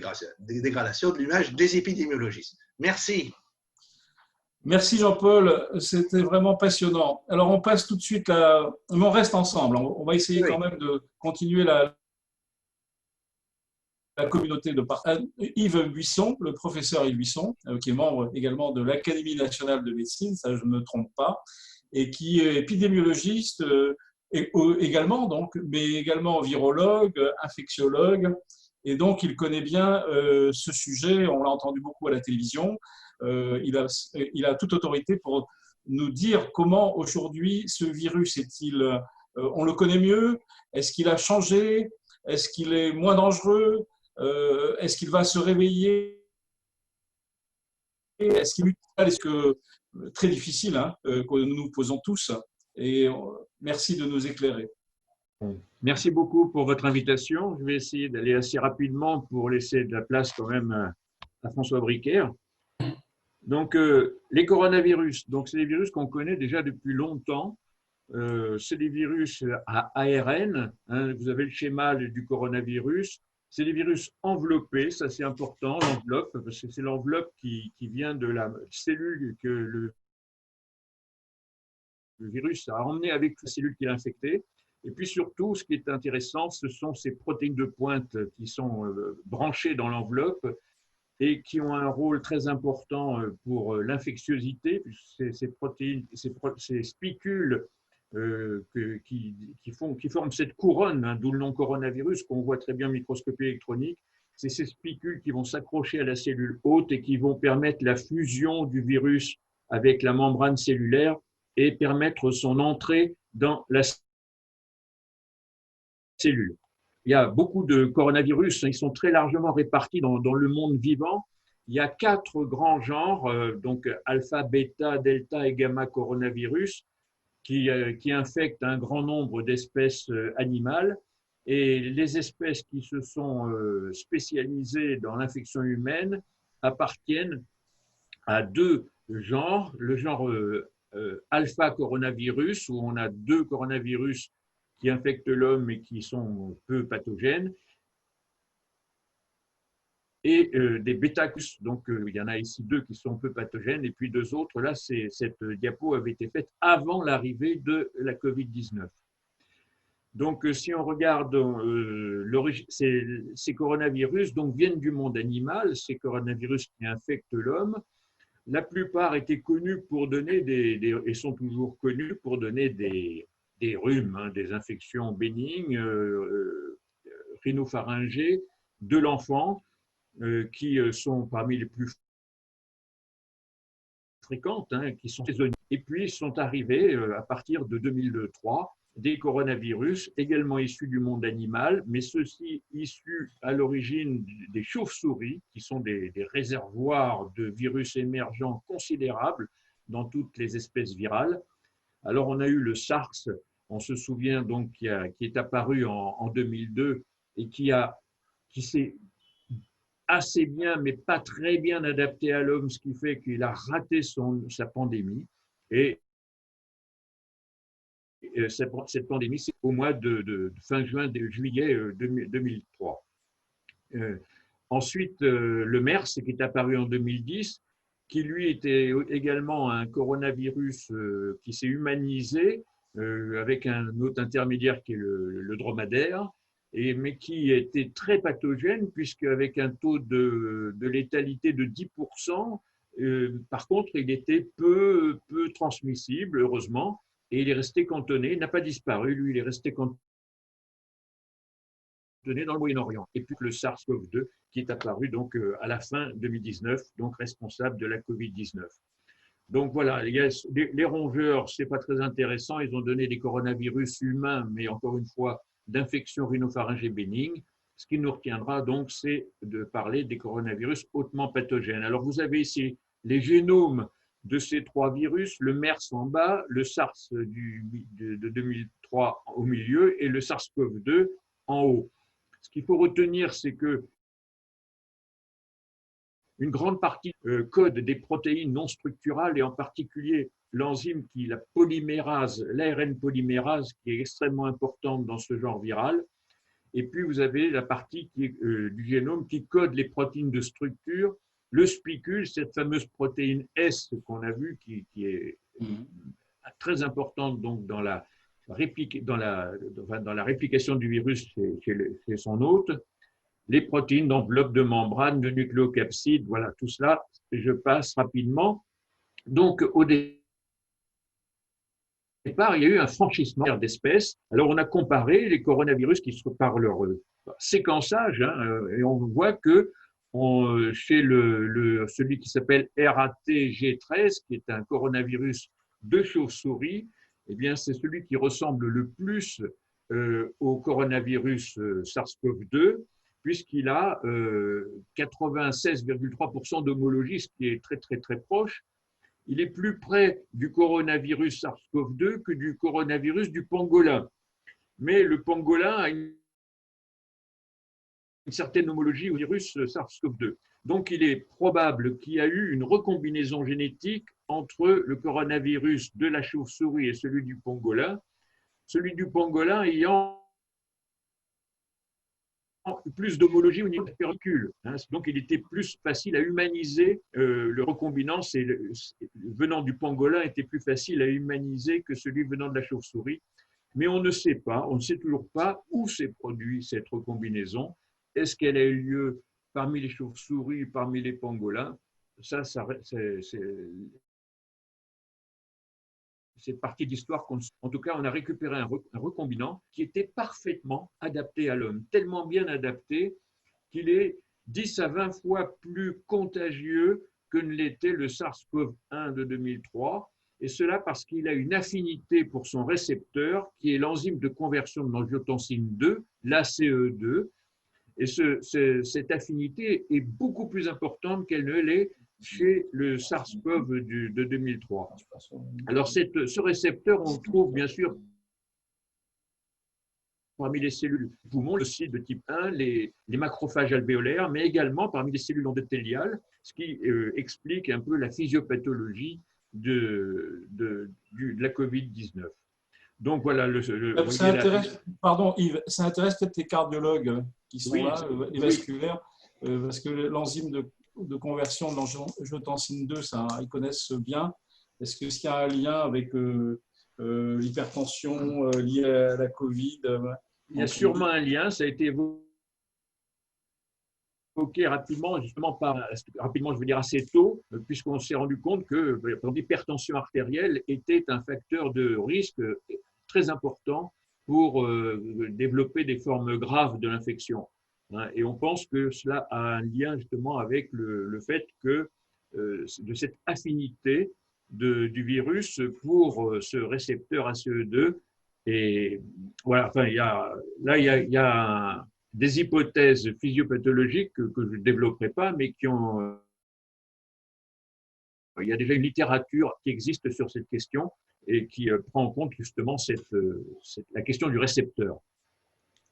dégradation de l'image des épidémiologistes. Merci.
Merci Jean-Paul, c'était vraiment passionnant. Alors on passe tout de suite à... Mais on reste ensemble, on va essayer quand même de continuer la communauté de partage. Yves Buisson, le professeur Yves Buisson, qui est membre également de l'Académie nationale de médecine, ça je ne me trompe pas, et qui est épidémiologiste également, donc, mais également virologue, infectiologue, et donc il connaît bien ce sujet, on l'a entendu beaucoup à la télévision. Il a toute autorité pour nous dire comment aujourd'hui ce virus est-il, on le connaît mieux, est-ce qu'il a changé, est-ce qu'il est moins dangereux, est-ce qu'il va se réveiller, est-ce qu'il est que très difficile que nous nous posons tous, et merci de nous éclairer.
Merci beaucoup pour votre invitation. Je vais essayer d'aller assez rapidement pour laisser de la place quand même à François Bricaire. Donc, les coronavirus, donc c'est des virus qu'on connaît déjà depuis longtemps. C'est des virus à ARN. Vous avez le schéma du coronavirus. C'est des virus enveloppés, ça c'est important, l'enveloppe, parce que c'est l'enveloppe qui vient de la cellule que le virus a emmené avec la cellule qui l'a infecté. Et puis surtout, ce qui est intéressant, ce sont ces protéines de pointe qui sont branchées dans l'enveloppe et qui ont un rôle très important pour l'infectiosité, puisque ces protéines, ces spicules qui forment cette couronne, d'où le nom coronavirus, qu'on voit très bien en microscopie électronique. C'est ces spicules qui vont s'accrocher à la cellule hôte et qui vont permettre la fusion du virus avec la membrane cellulaire et permettre son entrée dans la cellule. Il y a beaucoup de coronavirus, ils sont très largement répartis dans le monde vivant. Il y a 4 grands genres, donc alpha, bêta, delta et gamma coronavirus, qui infectent un grand nombre d'espèces animales. Et les espèces qui se sont spécialisées dans l'infection humaine appartiennent à 2 genres. Le genre alpha coronavirus, où on a 2 coronavirus qui infectent l'homme et qui sont peu pathogènes, et des bêta-virus, donc il y en a ici 2 qui sont peu pathogènes, et puis 2 autres, là, cette diapo avait été faite avant l'arrivée de la Covid-19. Donc, si on regarde, ces coronavirus donc, viennent du monde animal, ces coronavirus qui infectent l'homme. La plupart étaient connus pour donner et sont toujours connus pour donner des rhumes, hein, des infections bénignes, rhinopharyngées de l'enfant, qui sont parmi les plus fréquentes, hein, qui sont saisonnières. Et puis sont arrivés à partir de 2003 des coronavirus également issus du monde animal, mais ceux-ci issus à l'origine des chauves-souris, qui sont des réservoirs de virus émergents considérables dans toutes les espèces virales. Alors on a eu le SARS, on se souvient donc, qui est apparu en 2002 et qui s'est assez bien, mais pas très bien adapté à l'homme, ce qui fait qu'il a raté sa pandémie. Et cette pandémie, c'est au mois de fin juillet 2003. Ensuite, le MERS, qui est apparu en 2010, qui lui était également un coronavirus qui s'est humanisé avec un autre intermédiaire qui est le dromadaire, mais qui était très pathogène, puisqu'avec un taux de létalité de 10%, par contre, il était peu transmissible, heureusement, et il est resté cantonné, il n'a pas disparu, lui, il est resté cantonné dans le Moyen-Orient. Et puis le SARS-CoV-2 qui est apparu donc à la fin 2019, donc responsable de la Covid-19. Donc voilà, les rongeurs, ce n'est pas très intéressant, ils ont donné des coronavirus humains, mais encore une fois, d'infections rhinopharyngées bénignes. Ce qui nous retiendra donc, c'est de parler des coronavirus hautement pathogènes. Alors vous avez ici les génomes de ces trois virus, le MERS en bas, le SARS de 2003 au milieu et le SARS-CoV-2 en haut. Ce qu'il faut retenir, c'est que une grande partie code des protéines non structurales et en particulier l'enzyme qui est la polymérase, l'ARN polymérase, qui est extrêmement importante dans ce genre viral. Et puis vous avez la partie du génome qui code les protéines de structure, le spicule, cette fameuse protéine S qu'on a vue, qui est très importante donc dans la réplication du virus chez son hôte, les protéines d'enveloppe de membrane, de nucléocapsides, voilà, tout cela, je passe rapidement. Donc, au départ, il y a eu un franchissement d'espèces. Alors, on a comparé les coronavirus qui sont par leur séquençage, hein, et on voit que chez celui qui s'appelle RATG13, qui est un coronavirus de chauve-souris, eh bien, c'est celui qui ressemble le plus au coronavirus SARS-CoV-2, puisqu'il a 96,3% d'homologie, ce qui est très, très, très proche. Il est plus près du coronavirus SARS-CoV-2 que du coronavirus du pangolin. Mais le pangolin a une certaine homologie au virus SARS-CoV-2. Donc, il est probable qu'il y a eu une recombinaison génétique entre le coronavirus de la chauve-souris et celui du pangolin. Celui du pangolin ayant plus d'homologie au niveau de la pellicule. Donc, il était plus facile à humaniser. Le recombinant, venant du pangolin, était plus facile à humaniser que celui venant de la chauve-souris. Mais on ne sait pas, on ne sait toujours pas où s'est produite cette recombinaison. Est-ce qu'elle a eu lieu parmi les chauves-souris, parmi les pangolins? C'est partie d'histoire en tout cas, on a récupéré un recombinant qui était parfaitement adapté à l'homme, tellement bien adapté qu'il est 10 à 20 fois plus contagieux que ne l'était le SARS-CoV-1 de 2003, et cela parce qu'il a une affinité pour son récepteur, qui est l'enzyme de conversion de l'angiotensine 2, l'ACE2, et cette affinité est beaucoup plus importante qu'elle ne l'est chez le SARS-CoV de 2003. Alors, ce récepteur, on le trouve bien sûr parmi les cellules du poumon, le site de type 1, les macrophages alvéolaires, mais également parmi les cellules endothéliales, ce qui explique un peu la physiopathologie de la Covid-19. Donc voilà,
pardon Yves, ça intéresse peut-être les cardiologues qui sont là, les vasculaires, parce que l'enzyme de conversion de l'angiotensine 2, ça, ils connaissent bien. Est-ce qu'il y a un lien avec l'hypertension liée à la Covid.
Il y a sûrement un lien, ça a été évoqué rapidement, justement rapidement, je veux dire assez tôt, puisqu'on s'est rendu compte que l'hypertension artérielle était un facteur de risque très important pour développer des formes graves de l'infection. Et on pense que cela a un lien justement avec le fait que de cette affinité du virus pour ce récepteur ACE2. Et voilà, enfin, il y a des hypothèses physiopathologiques que je ne développerai pas, mais il y a déjà une littérature qui existe sur cette question et qui prend en compte justement la question du récepteur.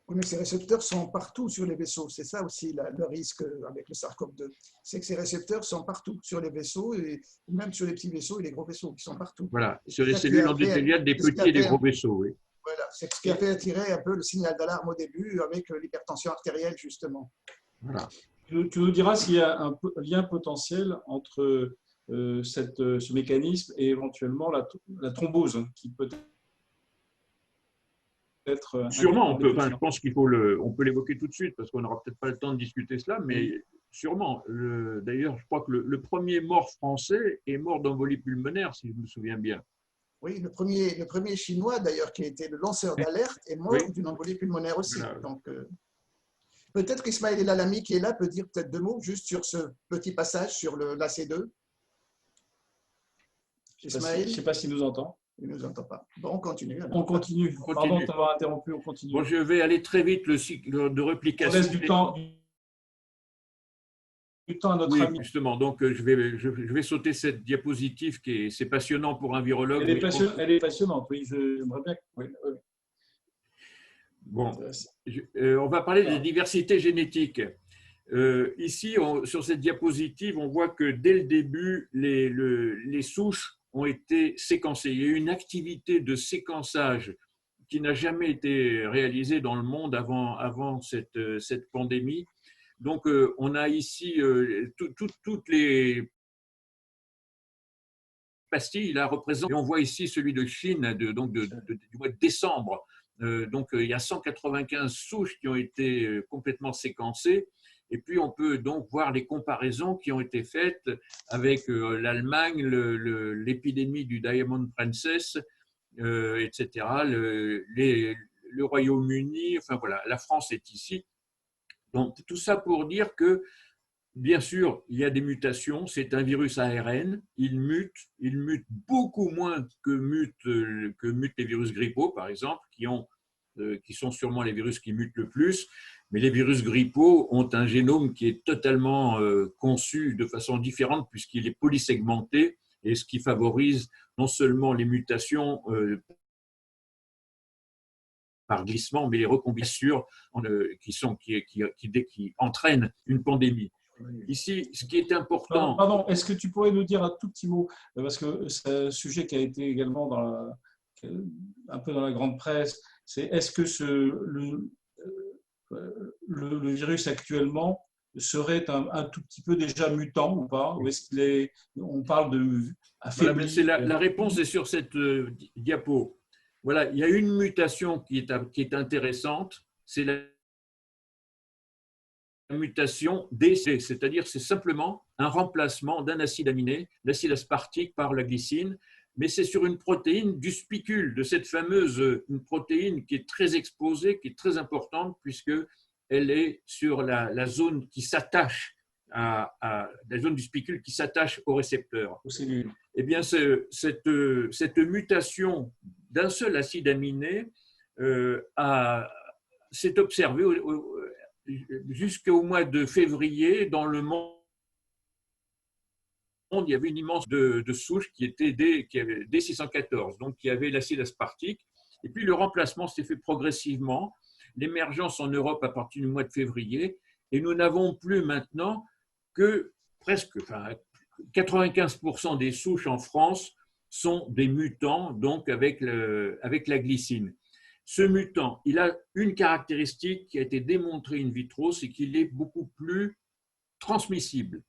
Oui, mais ces récepteurs sont partout sur les vaisseaux. C'est ça aussi le risque avec le SARS-CoV-2. C'est que ces récepteurs sont partout sur les vaisseaux, et même sur les petits vaisseaux et les gros vaisseaux qui sont partout.
Voilà, sur les cellules endothéliales des petits et des gros vaisseaux, oui.
Voilà, c'est ce qui a fait attirer un peu le signal d'alarme au début avec l'hypertension artérielle, justement.
Voilà.
Tu nous diras s'il y a un lien potentiel entre ce mécanisme et éventuellement la thrombose, qui peut être…
Sûrement, je pense on peut l'évoquer tout de suite parce qu'on n'aura peut-être pas le temps de discuter cela, mais sûrement. D'ailleurs, je crois que le premier mort français est mort d'embolie pulmonaire, si je me souviens bien.
Oui, le premier chinois, d'ailleurs, qui a été le lanceur d'alerte, est mort d'une embolie pulmonaire aussi. Voilà. Donc, peut-être qu'Ismaël El Alami, qui est là, peut dire peut-être 2 mots juste sur ce petit passage sur l'AC2.
Ismaël ? Je ne sais pas s'il nous entend.
Il ne nous entend pas. Bon, on continue. Alors.
On continue. Pardon de t'avoir interrompu, on continue.
Bon, je vais aller très vite, le cycle de réplication.
On laisse du temps à notre ami.
Justement, donc je vais sauter cette diapositive c'est passionnant pour un virologue.
Elle est passionnante, oui, j'aimerais bien. Oui.
Bon, on va parler de diversité génétique. Ici, sur cette diapositive, on voit que dès le début, les souches ont été séquencées. Il y a eu une activité de séquençage qui n'a jamais été réalisée dans le monde avant cette pandémie. Donc, on a ici toutes les pastilles là représentent. Et on voit ici celui de Chine du mois de décembre. Donc, il y a 195 souches qui ont été complètement séquencées. Et puis, on peut donc voir les comparaisons qui ont été faites avec l'Allemagne, l'épidémie du Diamond Princess, etc., le Royaume-Uni, enfin voilà, la France est ici. Donc, tout ça pour dire que, bien sûr, il y a des mutations. C'est un virus ARN. Il mute beaucoup moins que mutent les virus grippaux, par exemple, qui sont sûrement les virus qui mutent le plus. Mais les virus grippaux ont un génome qui est totalement conçu de façon différente puisqu'il est polysegmenté, et ce qui favorise non seulement les mutations par glissement, mais les recombinaisons qui entraînent une pandémie. Ici, ce qui est important…
Pardon, est-ce que tu pourrais nous dire un tout petit mot, parce que c'est un sujet qui a été également un peu dans la grande presse, c'est est-ce que le virus actuellement serait un tout petit peu déjà mutant ou pas? Ou est-ce on parle de affaibli?
Voilà, la réponse est sur cette diapo. Voilà, il y a une mutation qui est intéressante, c'est la mutation DC, c'est-à-dire c'est simplement un remplacement d'un acide aminé, l'acide aspartique par la glycine, mais c'est sur une protéine du spicule, de cette fameuse une protéine qui est très exposée, qui est très importante, puisqu'elle est sur la zone qui s'attache la zone du spicule qui s'attache au récepteur.
Aux cellules.
Eh bien, cette mutation d'un seul acide aminé s'est observée jusqu'au mois de février dans le monde. Il y avait une immense de souches qui avait D614, donc qui avait l'acide aspartique. Et puis le remplacement s'est fait progressivement, l'émergence en Europe à partir du mois de février, et nous n'avons plus maintenant que presque 95% des souches en France sont des mutants, donc avec la glycine. Ce mutant, il a une caractéristique qui a été démontrée in vitro, c'est qu'il est beaucoup plus transmissible.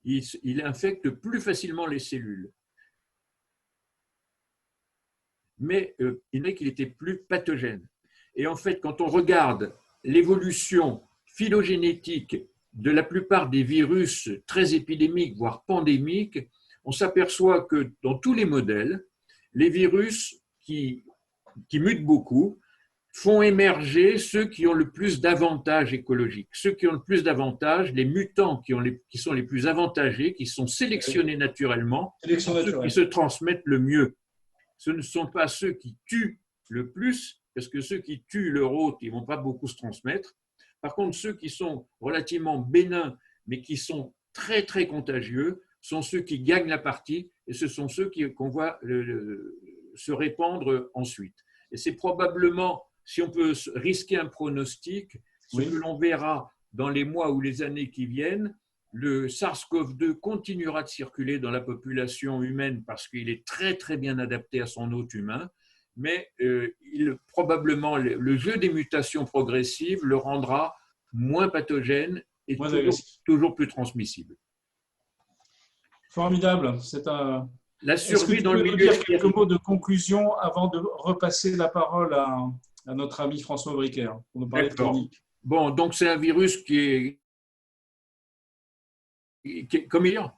Il infecte plus facilement les cellules. mais il n'est qu'il était plus pathogène. Et en fait, quand on regarde l'évolution phylogénétique de la plupart des virus très épidémiques, voire pandémiques, on s'aperçoit que dans tous les modèles, les virus qui mutent beaucoup font émerger ceux qui ont le plus d'avantages écologiques. Ceux qui ont le plus d'avantages, les mutants qui sont les plus avantagés, qui sont sélectionnés naturellement, sont ceux qui se transmettent le mieux. Ce ne sont pas ceux qui tuent le plus, parce que ceux qui tuent leur hôte, ils ne vont pas beaucoup se transmettre. Par contre, ceux qui sont relativement bénins, mais qui sont très, très contagieux, sont ceux qui gagnent la partie, et ce sont ceux qu'on voit se répandre ensuite. Et c'est probablement, si on peut risquer un pronostic, ce que l'on verra dans les mois ou les années qui viennent, le SARS-CoV-2 continuera de circuler dans la population humaine parce qu'il est très, très bien adapté à son hôte humain, mais probablement le jeu des mutations progressives le rendra moins pathogène et toujours plus transmissible.
Formidable.
La survie dans le milieu.
Dire quelques mots de conclusion avant de repasser la parole à notre ami François Bricaire pour nous parler de chronique.
Bon, donc c'est un virus qui est communicant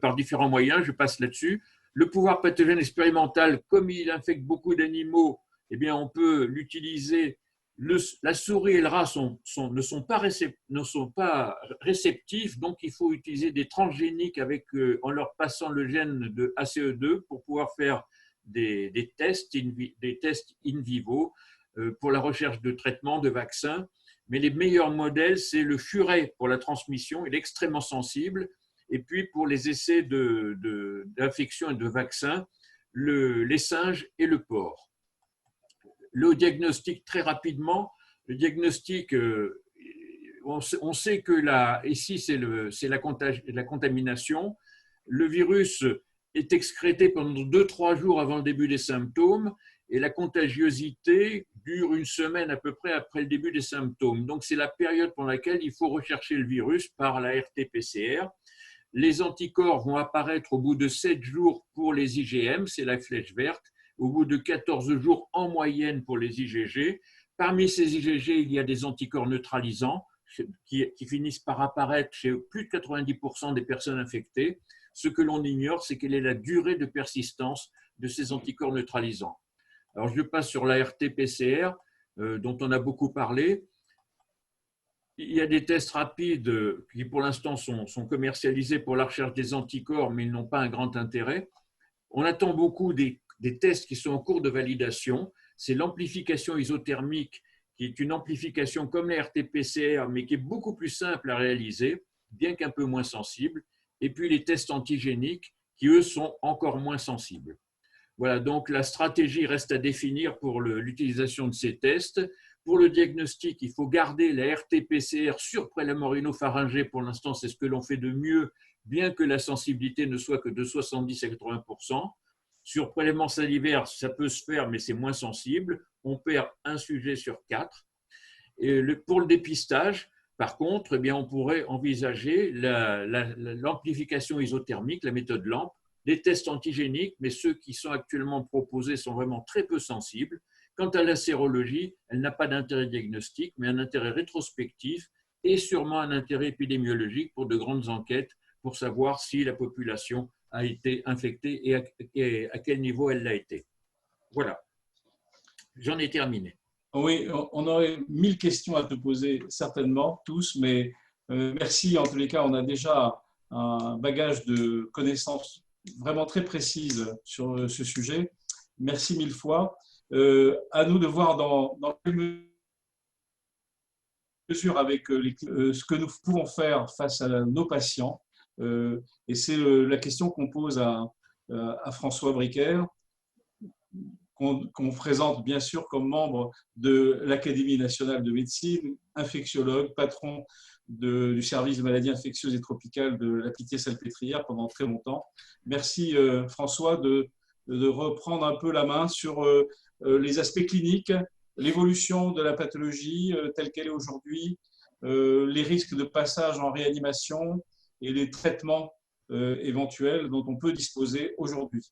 par différents moyens, je passe là-dessus. Le pouvoir pathogène expérimental, comme il infecte beaucoup d'animaux, eh bien, on peut l'utiliser. La souris et le rat ne sont pas réceptifs, donc il faut utiliser des transgéniques en leur passant le gène de ACE2 pour pouvoir faire des tests in vivo pour la recherche de traitements, de vaccins. Mais les meilleurs modèles, c'est le furet pour la transmission, il est extrêmement sensible. Et puis pour les essais d'infection et de vaccins, les singes et le porc. Le diagnostic, très rapidement, le diagnostic, on sait que ici, c'est la contamination. Le virus est excrété pendant 2-3 jours avant le début des symptômes et la contagiosité dure une semaine à peu près après le début des symptômes. Donc, c'est la période pendant laquelle il faut rechercher le virus par la RT-PCR. Les anticorps vont apparaître au bout de 7 jours pour les IgM, c'est la flèche verte, au bout de 14 jours en moyenne pour les IgG. Parmi ces IgG, il y a des anticorps neutralisants qui finissent par apparaître chez plus de 90% des personnes infectées. Ce que l'on ignore, c'est quelle est la durée de persistance de ces anticorps neutralisants. Alors, je passe sur la RT-PCR, dont on a beaucoup parlé. Il y a des tests rapides qui, pour l'instant, sont commercialisés pour la recherche des anticorps, mais ils n'ont pas un grand intérêt. On attend beaucoup des tests qui sont en cours de validation. C'est l'amplification isothermique, qui est une amplification comme la RT-PCR, mais qui est beaucoup plus simple à réaliser, bien qu'un peu moins sensible. Et puis les tests antigéniques, qui, eux, sont encore moins sensibles. Voilà, donc la stratégie reste à définir pour l'utilisation de ces tests. Pour le diagnostic, il faut garder la RT-PCR sur prélèvement rhinopharyngé. Pour l'instant, c'est ce que l'on fait de mieux, bien que la sensibilité ne soit que de 70 à 80%. Sur prélèvement salivaire, ça peut se faire, mais c'est moins sensible. On perd un sujet sur 4. Et pour le dépistage, par contre, eh bien, on pourrait envisager l'amplification isothermique, la méthode LAMP, des tests antigéniques, mais ceux qui sont actuellement proposés sont vraiment très peu sensibles. Quant à la sérologie, elle n'a pas d'intérêt diagnostique, mais un intérêt rétrospectif et sûrement un intérêt épidémiologique pour de grandes enquêtes pour savoir si la population a été infectée et à quel niveau elle l'a été. Voilà, j'en ai terminé.
Oui, on aurait 1000 questions à te poser, certainement, tous, mais merci. En tous les cas, on a déjà un bagage de connaissances vraiment très précises sur ce sujet. Merci 1000 fois. À nous de voir dans quelle mesure avec ce que nous pouvons faire face à nos patients. Et c'est la question qu'on pose à François Bricaire, qu'on présente bien sûr comme membre de l'Académie nationale de médecine, infectiologue, patron du service de maladies infectieuses et tropicales de la Pitié-Salpêtrière pendant très longtemps. Merci François de reprendre un peu la main sur les aspects cliniques, l'évolution de la pathologie telle qu'elle est aujourd'hui, les risques de passage en réanimation et les traitements éventuels dont on peut disposer aujourd'hui.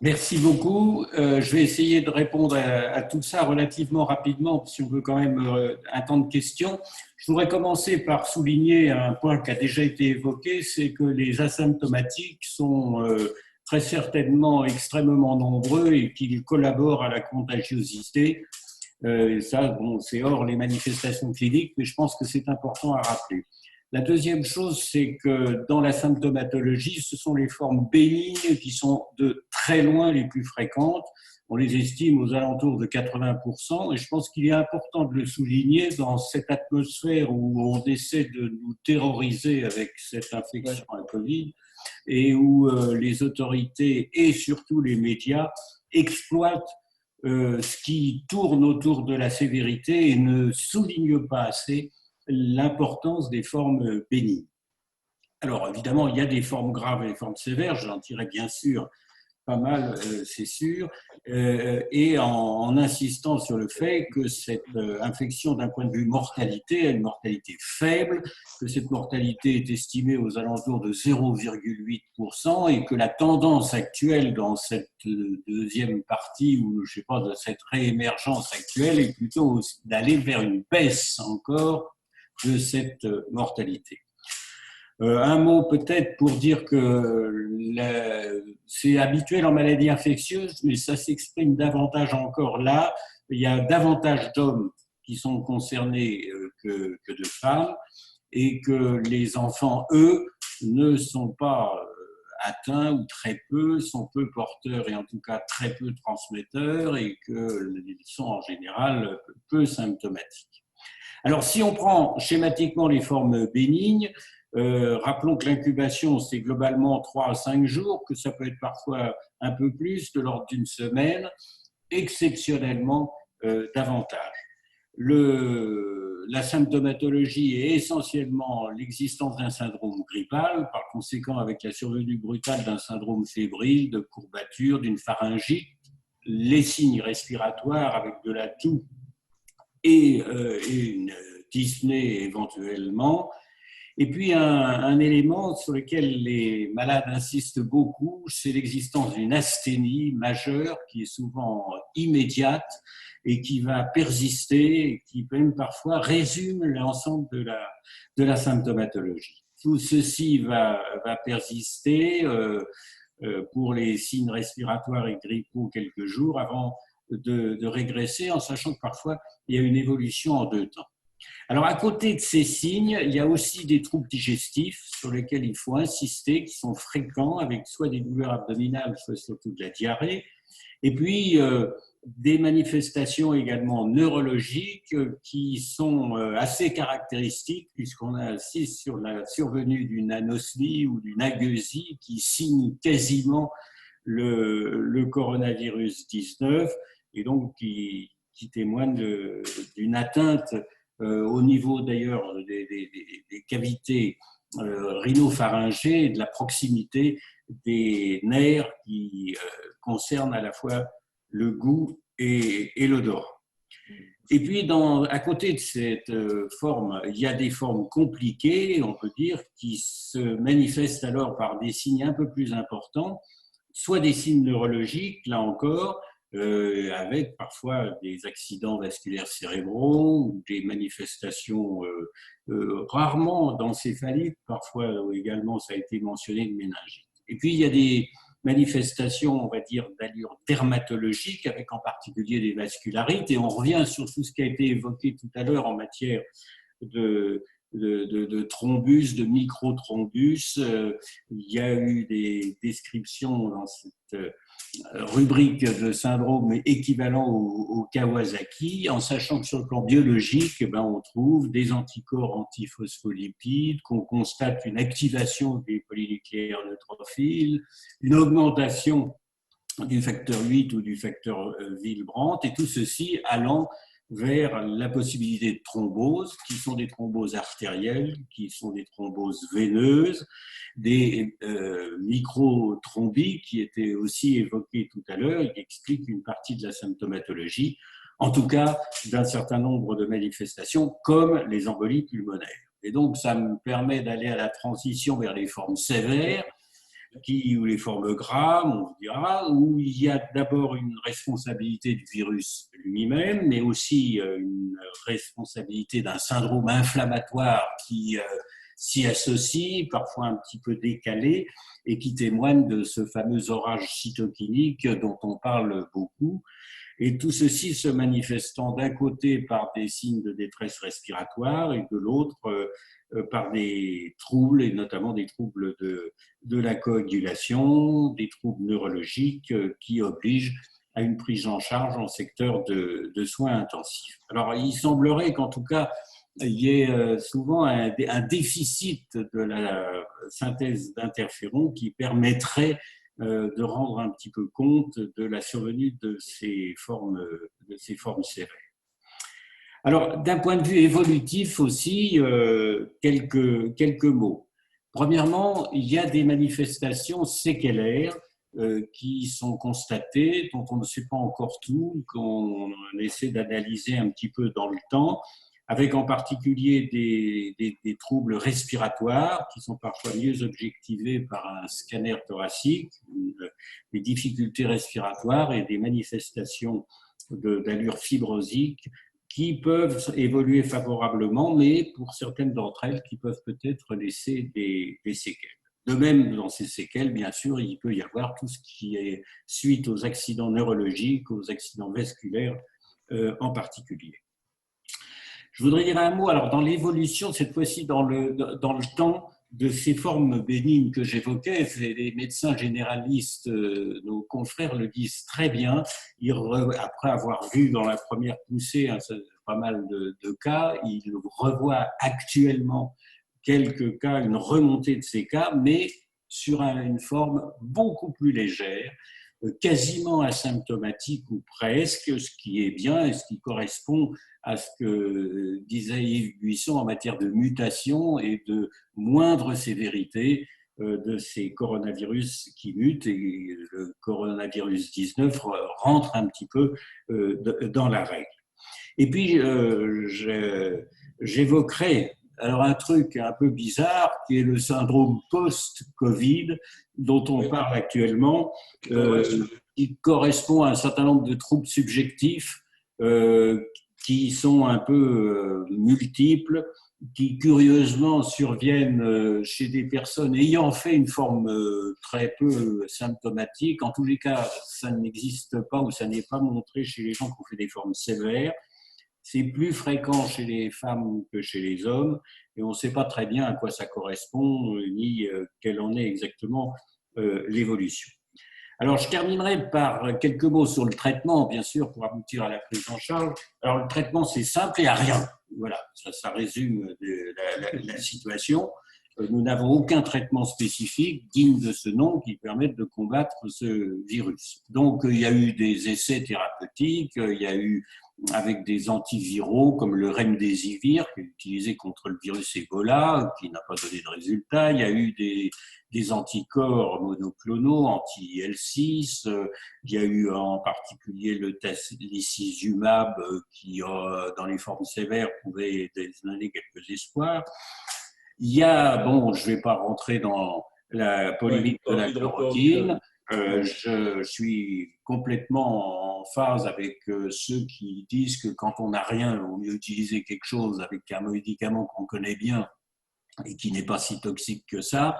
Merci beaucoup. Je vais essayer de répondre à tout ça relativement rapidement, si on veut quand même un temps de questions. Je voudrais commencer par souligner un point qui a déjà été évoqué, c'est que les asymptomatiques sont très certainement extrêmement nombreux et qu'ils collaborent à la contagiosité. Ça, bon, c'est hors les manifestations cliniques, mais je pense que c'est important à rappeler. La deuxième chose, c'est que dans la symptomatologie, ce sont les formes bénignes qui sont de très loin les plus fréquentes. On les estime aux alentours de 80%, et je pense qu'il est important de le souligner dans cette atmosphère où on essaie de nous terroriser avec cette infection à Covid et où les autorités et surtout les médias exploitent ce qui tourne autour de la sévérité et ne souligne pas assez l'importance des formes bénignes. Alors évidemment, il y a des formes graves et des formes sévères, j'en dirais bien sûr pas mal, c'est sûr, et en insistant sur le fait que cette infection d'un point de vue mortalité a une mortalité faible, que cette mortalité est estimée aux alentours de 0,8% et que la tendance actuelle dans cette deuxième partie, ou je sais pas, de cette réémergence actuelle est plutôt d'aller vers une baisse encore de cette mortalité. Un mot peut-être pour dire que c'est habituel en maladie infectieuse, mais ça s'exprime davantage encore là. Il y a davantage d'hommes qui sont concernés que de femmes et que les enfants, eux, ne sont pas atteints ou très peu, sont peu porteurs et en tout cas très peu transmetteurs et qu'ils sont en général peu symptomatiques. Alors, si on prend schématiquement les formes bénignes, rappelons que l'incubation, c'est globalement 3 à 5 jours, que ça peut être parfois un peu plus, de l'ordre d'une semaine, exceptionnellement davantage. La symptomatologie est essentiellement l'existence d'un syndrome grippal, par conséquent avec la survenue brutale d'un syndrome fébrile, de courbature, d'une pharyngite, les signes respiratoires avec de la toux et une dyspnée éventuellement. Et puis un élément sur lequel les malades insistent beaucoup, c'est l'existence d'une asthénie majeure qui est souvent immédiate et qui va persister et qui même parfois résume l'ensemble de la symptomatologie. Tout ceci va persister pour les signes respiratoires et grippaux quelques jours avant de régresser, en sachant que parfois il y a une évolution en 2 temps. Alors, à côté de ces signes, il y a aussi des troubles digestifs sur lesquels il faut insister, qui sont fréquents, avec soit des douleurs abdominales, soit surtout de la diarrhée. Et puis, des manifestations également neurologiques qui sont assez caractéristiques, puisqu'on insiste sur la survenue d'une anosmie ou d'une agueusie qui signe quasiment le coronavirus 19 et donc qui témoigne d'une atteinte au niveau d'ailleurs des cavités rhinopharyngées et de la proximité des nerfs qui concernent à la fois le goût et l'odorat. Et puis, à côté de cette forme, il y a des formes compliquées, on peut dire, qui se manifestent alors par des signes un peu plus importants, soit des signes neurologiques, là encore, avec parfois des accidents vasculaires cérébraux ou des manifestations rarement d'encéphalite, parfois également ça a été mentionné de méningite. Et puis il y a des manifestations, on va dire, d'allure dermatologique, avec en particulier des vascularites, et on revient sur tout ce qui a été évoqué tout à l'heure en matière de thrombus, de microthrombus. Il y a eu des descriptions dans cette rubrique de syndrome équivalent au Kawasaki, en sachant que sur le plan biologique, on trouve des anticorps antiphospholipides, qu'on constate une activation des polynucléaires neutrophiles, une augmentation du facteur 8 ou du facteur Willebrand, et tout ceci allant vers la possibilité de thromboses, qui sont des thromboses artérielles, qui sont des thromboses veineuses, des microthrombie qui étaient aussi évoquées tout à l'heure et qui expliquent une partie de la symptomatologie, en tout cas d'un certain nombre de manifestations comme les embolies pulmonaires. Et donc ça me permet d'aller à la transition vers les formes sévères. ou les formes graves, on dira, où il y a d'abord une responsabilité du virus lui-même, mais aussi une responsabilité d'un syndrome inflammatoire qui s'y associe, parfois un petit peu décalé, et qui témoigne de ce fameux orage cytokinique dont on parle beaucoup. Et tout ceci se manifestant d'un côté par des signes de détresse respiratoire et de l'autre par des troubles, et notamment des troubles de la coagulation, des troubles neurologiques qui obligent à une prise en charge en secteur de soins intensifs. Alors, il semblerait qu'en tout cas, il y ait souvent un déficit de la synthèse d'interférons qui permettrait de rendre un petit peu compte de la survenue de ces formes sévères. Alors, d'un point de vue évolutif aussi, quelques mots. Premièrement, il y a des manifestations séquelaires qui sont constatées, dont on ne sait pas encore tout, qu'on essaie d'analyser un petit peu dans le temps, avec en particulier des troubles respiratoires qui sont parfois mieux objectivés par un scanner thoracique, des difficultés respiratoires et des manifestations d'allure fibrosique qui peuvent évoluer favorablement, mais pour certaines d'entre elles qui peuvent peut-être laisser des séquelles. De même, dans ces séquelles, bien sûr, il peut y avoir tout ce qui est suite aux accidents neurologiques, aux accidents vasculaires en particulier. Je voudrais dire un mot, alors dans l'évolution, cette fois-ci dans le temps, de ces formes bénignes que j'évoquais, les médecins généralistes, nos confrères le disent très bien, après avoir vu dans la première poussée pas mal de cas, ils revoient actuellement quelques cas, une remontée de ces cas, mais sur une forme beaucoup plus légère, quasiment asymptomatique ou presque, ce qui est bien et ce qui correspond à ce que disait Yves Buisson en matière de mutation et de moindre sévérité de ces coronavirus qui mutent, et le coronavirus 19 rentre un petit peu dans la règle. Et puis, j'évoquerai alors un truc un peu bizarre qui est le syndrome post-Covid dont on parle actuellement, qui correspond à un certain nombre de troubles subjectifs qui sont un peu multiples, qui curieusement surviennent chez des personnes ayant fait une forme très peu symptomatique. En tous les cas, ça n'existe pas ou ça n'est pas montré chez les gens qui ont fait des formes sévères. C'est plus fréquent chez les femmes que chez les hommes et on ne sait pas très bien à quoi ça correspond ni quelle en est exactement l'évolution. Alors, je terminerai par quelques mots sur le traitement, bien sûr, pour aboutir à la prise en charge. Alors, le traitement, c'est simple et à rien. Voilà, ça résume la situation. Nous n'avons aucun traitement spécifique digne de ce nom qui permette de combattre ce virus. Donc, il y a eu des essais thérapeutiques, il y a eu avec des antiviraux comme le Remdesivir, qui est utilisé contre le virus Ebola, qui n'a pas donné de résultat. Il y a eu des anticorps monoclonaux, anti-L6. Il y a eu en particulier le tocilizumab qui, dans les formes sévères, pouvait donner quelques espoirs. Il y a, bon, je ne vais pas rentrer dans la polémique de la chloroquine. Je suis complètement en phase avec ceux qui disent que quand on n'a rien, il vaut mieux utiliser quelque chose avec un médicament qu'on connaît bien et qui n'est pas si toxique que ça,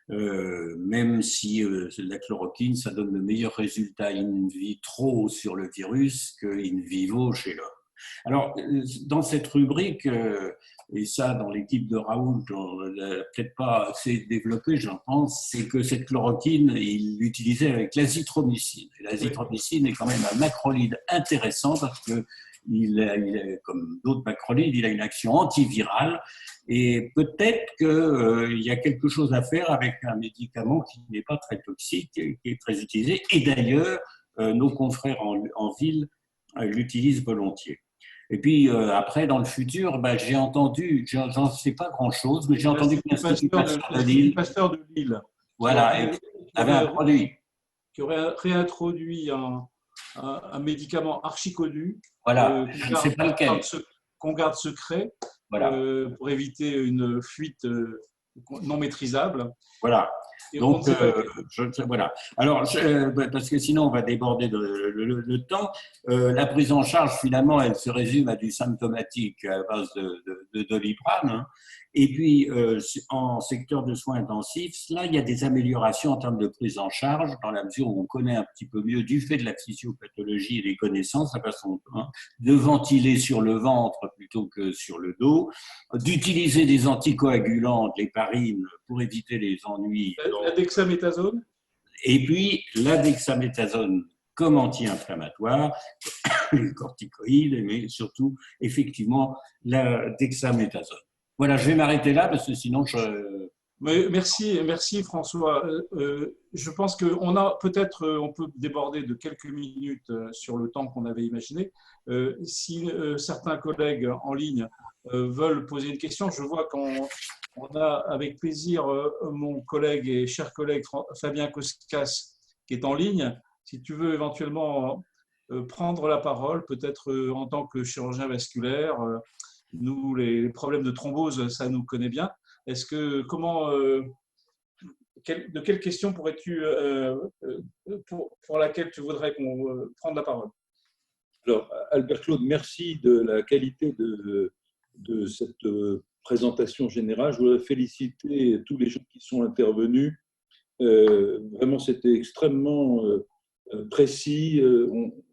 même si la chloroquine, ça donne le meilleur résultat in vitro sur le virus que in vivo chez l'homme. Alors, dans cette rubrique, et ça, dans l'équipe de Raoult, on n'a peut-être pas assez développé, j'en pense, c'est que cette chloroquine, il l'utilisait avec l'azithromycine. Et l'azithromycine est quand même un macrolide intéressant parce que, comme d'autres macrolides, il a une action antivirale. Et peut-être qu'il y a quelque chose à faire avec un médicament qui n'est pas très toxique, qui est très utilisé. Et d'ailleurs, nos confrères en ville l'utilisent volontiers. Et puis après, dans le futur, j'ai entendu, j'en sais pas grand-chose, mais j'ai entendu que l'Institut
Pasteur de Lille,
voilà, avait un produit
qui aurait réintroduit un médicament archi-connu,
voilà, je ne sais pas lequel,
qu'on garde secret,
voilà.
pour éviter une fuite non maîtrisables.
Voilà.
Et on ne
Donc,
sait pas
voilà. Alors, parce que sinon, on va déborder le temps. La prise en charge, finalement, elle se résume à du symptomatique à base de Doliprane. Hein. Et puis, en secteur de soins intensifs, là, il y a des améliorations en termes de prise en charge, dans la mesure où on connaît un petit peu mieux, du fait de la physiopathologie et des connaissances, la façon de ventiler sur le ventre plutôt que sur le dos, d'utiliser des anticoagulants, de l'héparine, pour éviter les ennuis.
la dexaméthasone.
Et puis, la dexaméthasone comme anti-inflammatoire, les corticoïdes, mais surtout, effectivement, la dexaméthasone. Voilà, je vais m'arrêter là parce que sinon,
Merci François. Je pense qu'on a peut-être, on peut déborder de quelques minutes sur le temps qu'on avait imaginé. Si certains collègues en ligne veulent poser une question, je vois qu'on a avec plaisir mon collègue et cher collègue Fabien Koskas qui est en ligne. Si tu veux éventuellement prendre la parole, peut-être en tant que chirurgien vasculaire, nous, les problèmes de thrombose, ça nous connaît bien. Est-ce que, de quelle question pourrais-tu, pour laquelle tu voudrais qu'on prenne la parole?
Alors, Albert Claude, merci de la qualité de cette présentation générale. Je voudrais féliciter tous les gens qui sont intervenus. Vraiment, c'était extrêmement précis.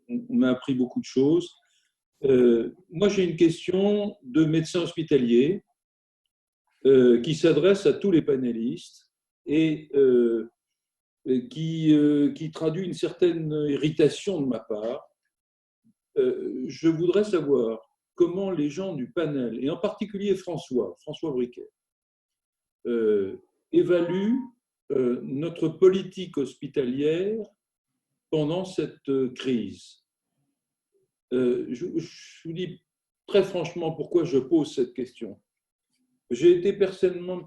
On a appris beaucoup de choses. Moi, j'ai une question de médecin hospitalier qui s'adresse à tous les panélistes et qui traduit une certaine irritation de ma part. Je voudrais savoir comment les gens du panel, et en particulier François Briquet, évaluent notre politique hospitalière pendant cette crise. Je vous dis très franchement pourquoi je pose cette question. J'ai été personnellement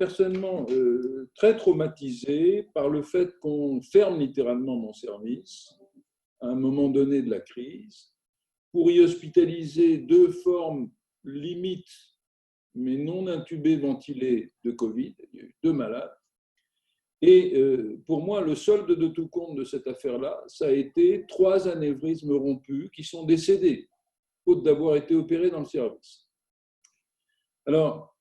très traumatisé par le fait qu'on ferme littéralement mon service à un moment donné de la crise pour y hospitaliser 2 formes limites, mais non intubées, ventilées de Covid. Il y a eu 2 malades. Et pour moi, le solde de tout compte de cette affaire-là, ça a été 3 anévrismes rompus qui sont décédés, faute d'avoir été opérés dans le service. Alors,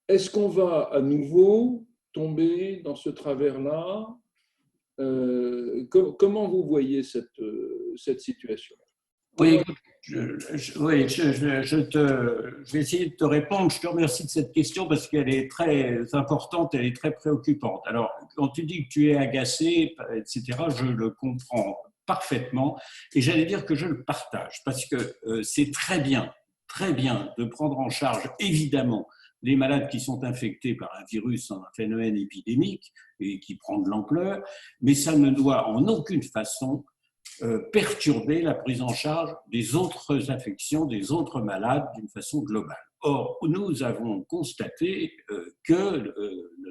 est-ce qu'on va à nouveau tomber dans ce travers-là? Comment vous voyez cette situation?
Oui, je vais essayer de te répondre. Je te remercie de cette question parce qu'elle est très importante, elle est très préoccupante. Alors, quand tu dis que tu es agacé, etc., je le comprends parfaitement et j'allais dire que je le partage parce que c'est très bien de prendre en charge, évidemment, les malades qui sont infectés par un virus, un phénomène épidémique et qui prend de l'ampleur, mais ça ne doit en aucune façon perturber la prise en charge des autres infections, des autres malades d'une façon globale. Or, nous avons constaté que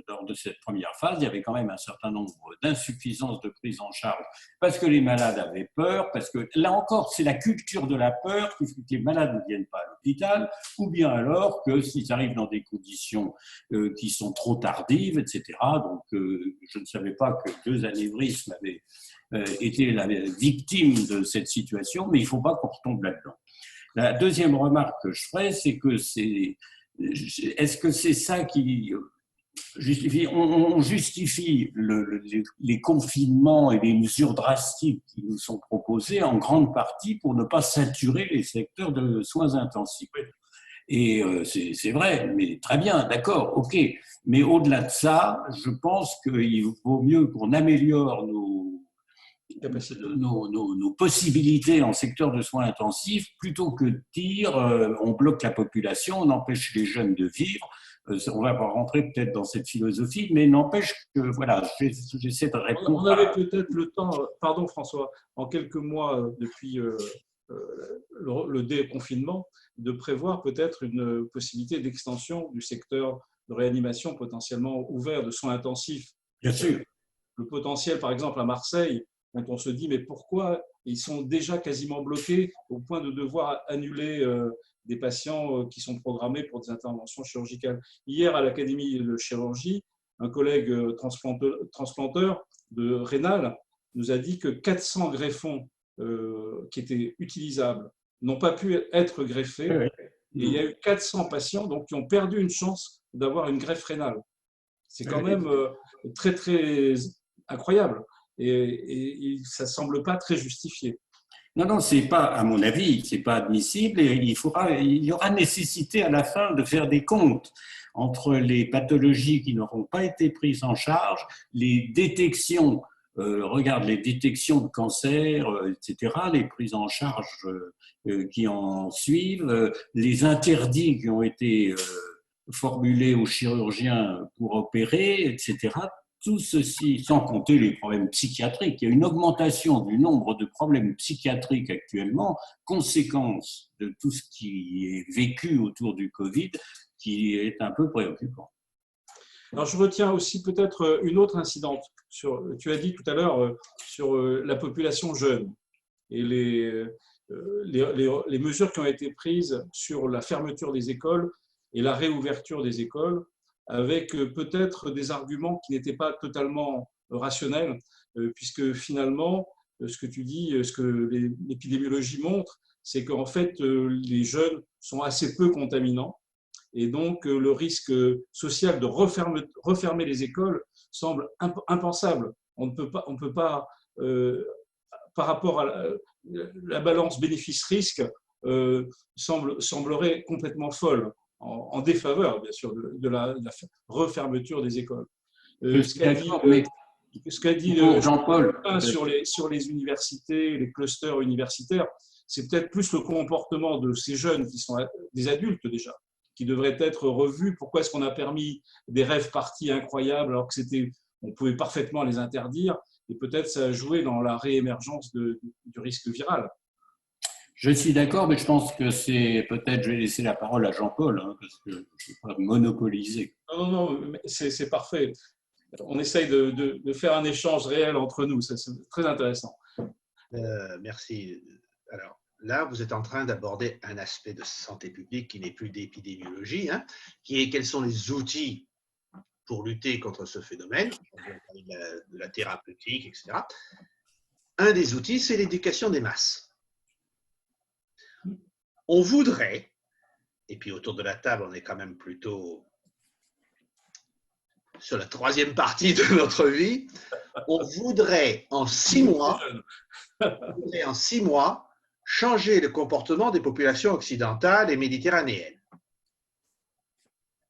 lors de cette première phase, il y avait quand même un certain nombre d'insuffisances de prise en charge parce que les malades avaient peur, parce que là encore, c'est la culture de la peur qui fait que les malades ne viennent pas à l'hôpital, ou bien alors que s'ils arrivent dans des conditions qui sont trop tardives, etc. Donc, je ne savais pas que 2 anévrismes avaient été la victime de cette situation, mais il ne faut pas qu'on retombe là-dedans. La deuxième remarque que je ferai, c'est que est-ce que c'est ça qui justifie, on justifie les confinements et les mesures drastiques qui nous sont proposées en grande partie pour ne pas saturer les secteurs de soins intensifs. Et c'est vrai, mais très bien, d'accord, ok. Mais au-delà de ça, je pense qu'il vaut mieux qu'on améliore nos possibilités en secteur de soins intensifs plutôt que de dire on bloque la population, on empêche les jeunes de vivre. On va rentrer peut-être dans cette philosophie, mais n'empêche que voilà, j'essaie de répondre.
On avait peut-être le temps, pardon François, en quelques mois depuis le déconfinement, de prévoir peut-être une possibilité d'extension du secteur de réanimation potentiellement ouvert de soins intensifs.
Bien sûr.
Le potentiel, par exemple, à Marseille, quand on se dit mais pourquoi ils sont déjà quasiment bloqués au point de devoir annuler des patients qui sont programmés pour des interventions chirurgicales. Hier, à l'Académie de chirurgie, un collègue transplanteur de rénal nous a dit que 400 greffons qui étaient utilisables n'ont pas pu être greffés.
Oui.
Et il y a eu 400 patients donc, qui ont perdu une chance d'avoir une greffe rénale. C'est quand même très, très incroyable. Et ça ne semble pas très justifié.
Non, non, c'est pas, à mon avis, c'est pas admissible et il y aura nécessité à la fin de faire des comptes entre les pathologies qui n'auront pas été prises en charge, les détections, regarde les détections de cancer, etc., les prises en charge qui en suivent, les interdits qui ont été formulés aux chirurgiens pour opérer, etc. Tout ceci, sans compter les problèmes psychiatriques. Il y a une augmentation du nombre de problèmes psychiatriques actuellement, conséquence de tout ce qui est vécu autour du Covid, qui est un peu préoccupant.
Alors, je retiens aussi peut-être une autre incidente. Tu as dit tout à l'heure sur la population jeune et les mesures qui ont été prises sur la fermeture des écoles et la réouverture des écoles, avec peut-être des arguments qui n'étaient pas totalement rationnels, puisque finalement, ce que tu dis, ce que l'épidémiologie montre, c'est qu'en fait, les jeunes sont assez peu contaminants, et donc le risque social de refermer les écoles semble impensable. On ne peut pas par rapport à la balance bénéfice-risque, semblerait complètement folle, en défaveur, bien sûr, de la refermeture des écoles. Ce qu'a dit
Jean-Paul
sur les universités, les clusters universitaires, c'est peut-être plus le comportement de ces jeunes qui sont des adultes déjà, qui devraient être revus. Pourquoi est-ce qu'on a permis des rêves parties incroyables alors que on pouvait parfaitement les interdire? Et peut-être ça a joué dans la réémergence du risque viral.
Je suis d'accord, mais je pense que c'est peut-être, je vais laisser la parole à Jean-Paul, hein, parce que je ne vais pas monopoliser.
Non, c'est parfait. On essaye de faire un échange réel entre nous, c'est très intéressant.
Merci. Alors là, vous êtes en train d'aborder un aspect de santé publique qui n'est plus d'épidémiologie, hein, qui est quels sont les outils pour lutter contre ce phénomène, de la thérapeutique, etc. Un des outils, c'est l'éducation des masses. On voudrait, et puis autour de la table, on est quand même plutôt sur la troisième partie de notre vie, on voudrait en 6 mois changer le comportement des populations occidentales et méditerranéennes.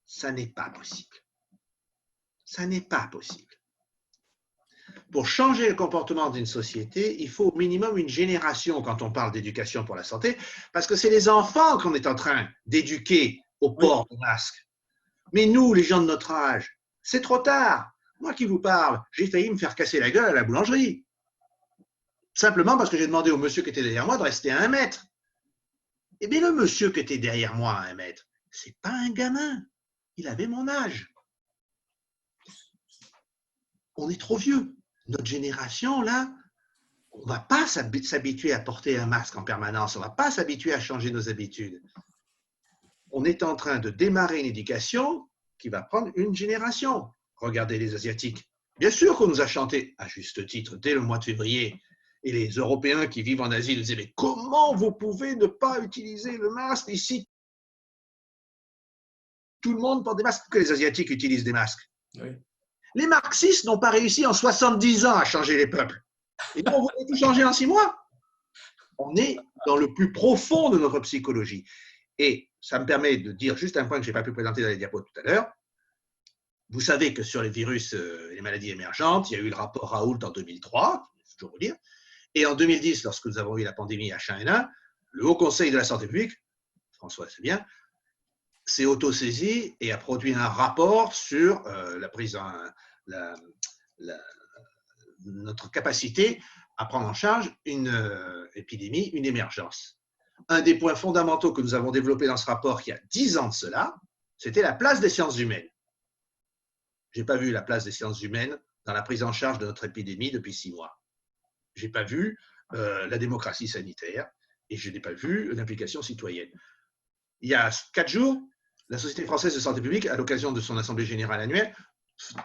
Ça n'est pas possible. Ça n'est pas possible. Pour changer le comportement d'une société, il faut au minimum une génération quand on parle d'éducation pour la santé, parce que c'est les enfants qu'on est en train d'éduquer au port de masque. Mais nous, les gens de notre âge, c'est trop tard. Moi qui vous parle, j'ai failli me faire casser la gueule à la boulangerie. Simplement parce que j'ai demandé au monsieur qui était derrière moi de rester à 1 mètre. Eh bien, le monsieur qui était derrière moi à 1 mètre, c'est pas un gamin. Il avait mon âge. On est trop vieux. Notre génération, là, on ne va pas s'habituer à porter un masque en permanence. On ne va pas s'habituer à changer nos habitudes. On est en train de démarrer une éducation qui va prendre une génération. Regardez les Asiatiques. Bien sûr qu'on nous a chanté, à juste titre, dès le mois de février, et les Européens qui vivent en Asie nous disaient « Mais comment vous pouvez ne pas utiliser le masque ici ?» Tout le monde porte des masques, que les Asiatiques utilisent des masques. Oui. Les marxistes n'ont pas réussi en 70 ans à changer les peuples. Et nous, on voudrait tout changer en 6 mois. On est dans le plus profond de notre psychologie. Et ça me permet de dire juste un point que je n'ai pas pu présenter dans les diapos tout à l'heure. Vous savez que sur les virus et les maladies émergentes, il y a eu le rapport Raoult en 2003, il faut toujours vous dire. Et en 2010, lorsque nous avons eu la pandémie H1N1, le Haut Conseil de la Santé publique, François c'est bien, s'est autosaisi et a produit un rapport sur notre capacité à prendre en charge une épidémie, une émergence. Un des points fondamentaux que nous avons développé dans ce rapport il y a 10 ans de cela, c'était la place des sciences humaines. Je n'ai pas vu la place des sciences humaines dans la prise en charge de notre épidémie depuis 6 mois. Je n'ai pas vu la démocratie sanitaire et je n'ai pas vu l'implication citoyenne. il y a 4 jours, la Société française de santé publique, à l'occasion de son assemblée générale annuelle,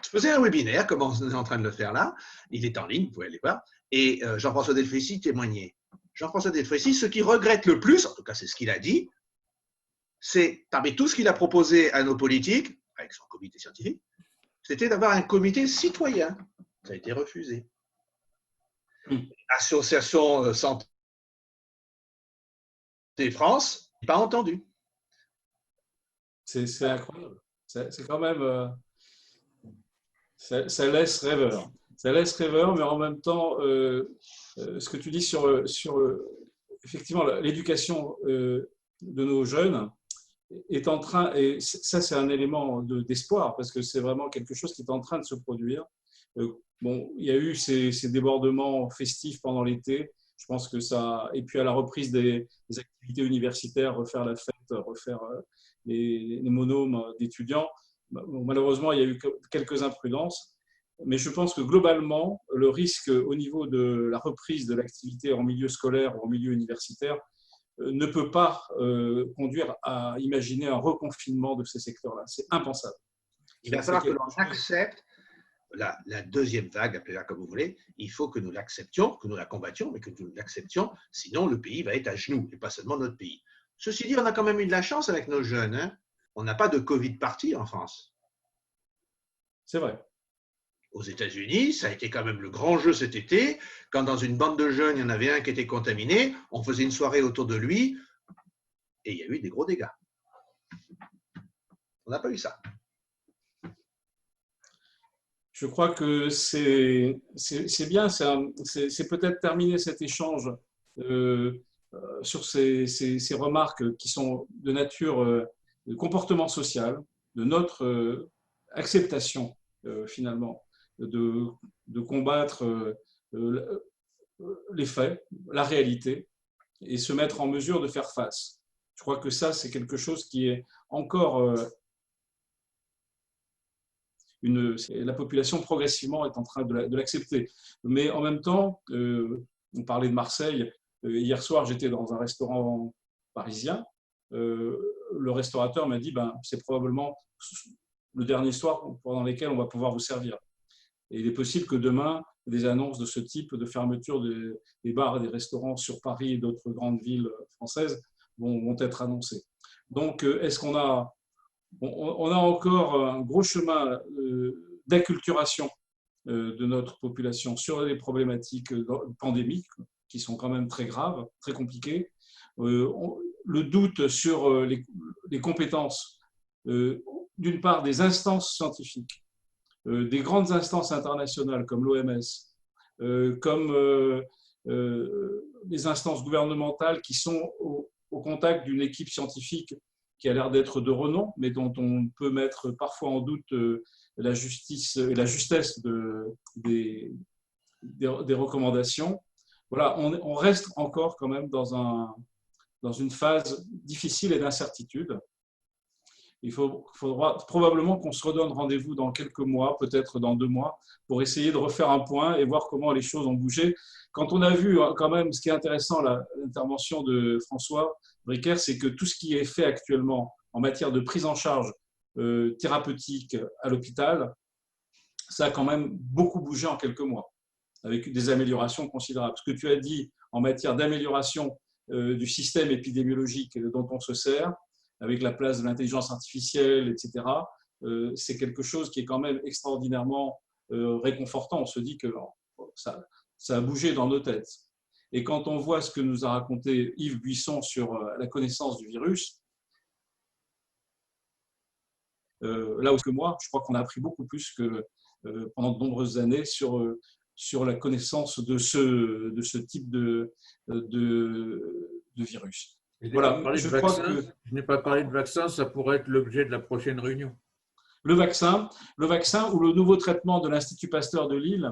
faisait un webinaire, comme on est en train de le faire là. Il est en ligne, vous pouvez aller voir. Et Jean-François Delfrécy témoignait. Jean-François Delfrécy, ce qu'il regrette le plus, en tout cas c'est ce qu'il a dit, c'est, parmi tout ce qu'il a proposé à nos politiques, avec son comité scientifique, c'était d'avoir un comité citoyen. Ça a été refusé. Association Santé France, pas entendu.
C'est incroyable. C'est quand même… ça laisse rêveur. Ça laisse rêveur, mais en même temps, ce que tu dis sur effectivement l'éducation de nos jeunes est en train, et ça c'est un élément d'espoir, parce que c'est vraiment quelque chose qui est en train de se produire. Bon, il y a eu ces débordements festifs pendant l'été. Je pense que ça, et puis à la reprise des activités universitaires, refaire la fête, refaire les monômes d'étudiants. Bon, malheureusement, il y a eu quelques imprudences, mais je pense que globalement, le risque au niveau de la reprise de l'activité en milieu scolaire ou en milieu universitaire ne peut pas conduire à imaginer un reconfinement de ces secteurs-là. C'est impensable.
Il va falloir que l'on accepte la deuxième vague, appelez-la comme vous voulez. Il faut que nous l'acceptions, que nous la combattions, mais que nous l'acceptions, sinon le pays va être à genoux, et pas seulement notre pays. Ceci dit, on a quand même eu de la chance avec nos jeunes. Hein. On n'a pas de Covid party en France.
C'est vrai.
Aux États-Unis, ça a été quand même le grand jeu cet été. Quand dans une bande de jeunes, il y en avait un qui était contaminé, on faisait une soirée autour de lui et il y a eu des gros dégâts. On n'a pas eu ça.
Je crois que c'est bien, c'est peut-être terminer cet échange sur ces remarques qui sont de nature de comportement social, de notre acceptation finalement, de combattre les faits, la réalité, et se mettre en mesure de faire face. Je crois que ça, c'est quelque chose qui est encore… la population progressivement est en train de l'accepter. Mais en même temps, on parlait de Marseille. Hier soir, j'étais dans un restaurant parisien. Le restaurateur m'a dit c'est probablement le dernier soir pendant lequel on va pouvoir vous servir. Et il est possible que demain, des annonces de ce type de fermeture des bars et des restaurants sur Paris et d'autres grandes villes françaises vont être annoncées. Donc, est-ce qu'on a… On a encore un gros chemin d'acculturation de notre population sur les problématiques pandémiques qui sont quand même très graves, très compliquées. Le doute sur les compétences, d'une part des instances scientifiques, des grandes instances internationales comme l'OMS, comme les instances gouvernementales qui sont au contact d'une équipe scientifique qui a l'air d'être de renom, mais dont on peut mettre parfois en doute la justice et la justesse des recommandations. Voilà, on reste encore quand même dans une phase difficile et d'incertitude. Il faudra probablement qu'on se redonne rendez-vous dans quelques mois, peut-être dans 2 mois, pour essayer de refaire un point et voir comment les choses ont bougé. Quand on a vu quand même, ce qui est intéressant, l'intervention de François Briquer, c'est que tout ce qui est fait actuellement en matière de prise en charge thérapeutique à l'hôpital, ça a quand même beaucoup bougé en quelques mois, avec des améliorations considérables. Ce que tu as dit en matière d'amélioration du système épidémiologique dont on se sert, avec la place de l'intelligence artificielle, etc., c'est quelque chose qui est quand même extraordinairement réconfortant. On se dit que ça a bougé dans nos têtes. Et quand on voit ce que nous a raconté Yves Buisson sur la connaissance du virus, là où que moi, je crois qu'on a appris beaucoup plus que pendant de nombreuses années sur la connaissance de ce type de virus. Voilà,
je n'ai pas parlé de vaccin, ça pourrait être l'objet de la prochaine réunion.
Le vaccin ou le nouveau traitement de l'Institut Pasteur de Lille,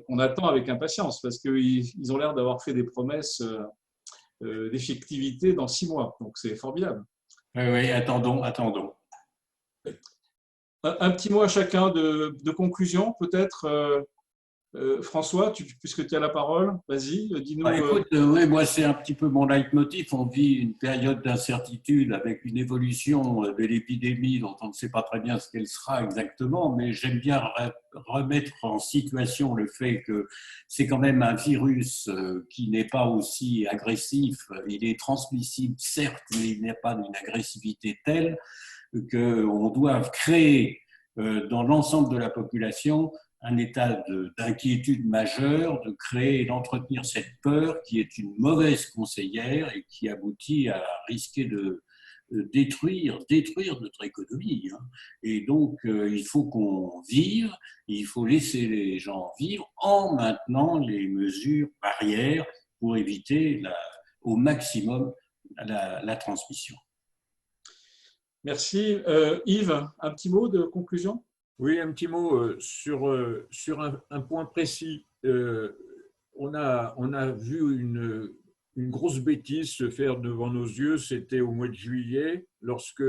on attend avec impatience parce qu'ils ont l'air d'avoir fait des promesses d'effectivité dans 6 mois. Donc, c'est formidable.
Oui, attendons.
Un petit mot à chacun de conclusion, peut-être. François, puisque tu as la parole, vas-y, dis-nous.
Écoute, oui, moi, c'est un petit peu mon leitmotiv. On vit une période d'incertitude avec une évolution de l'épidémie dont on ne sait pas très bien ce qu'elle sera exactement, mais j'aime bien remettre en situation le fait que c'est quand même un virus qui n'est pas aussi agressif. Il est transmissible, certes, mais il n'est pas d'une agressivité telle qu'on doit créer dans l'ensemble de la population un état d'inquiétude majeure, de créer et d'entretenir cette peur qui est une mauvaise conseillère et qui aboutit à risquer de détruire notre économie. Et donc, il faut qu'on vive, il faut laisser les gens vivre en maintenant les mesures barrières pour éviter au maximum la transmission.
Merci. Yves, un petit mot de conclusion?
Oui, un petit mot sur un point précis. On a vu une grosse bêtise se faire devant nos yeux, c'était au mois de juillet, lorsque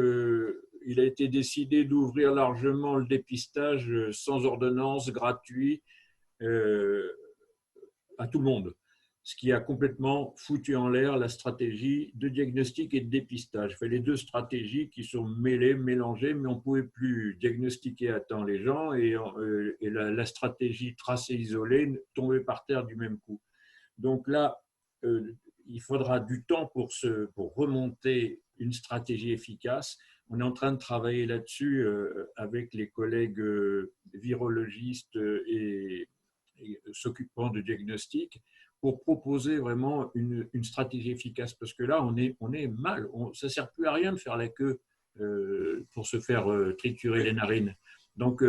il a été décidé d'ouvrir largement le dépistage sans ordonnance, gratuit, à tout le monde, ce qui a complètement foutu en l'air la stratégie de diagnostic et de dépistage. Il fait les deux stratégies qui sont mélangées, mais on ne pouvait plus diagnostiquer à temps les gens et la stratégie tracée isolée tombait par terre du même coup. Donc là, il faudra du temps pour remonter une stratégie efficace. On est en train de travailler là-dessus avec les collègues virologistes et s'occupant de diagnostic pour proposer vraiment une stratégie efficace. Parce que là, on est mal. Ça ne sert plus à rien de faire la queue pour se faire triturer les narines. Donc,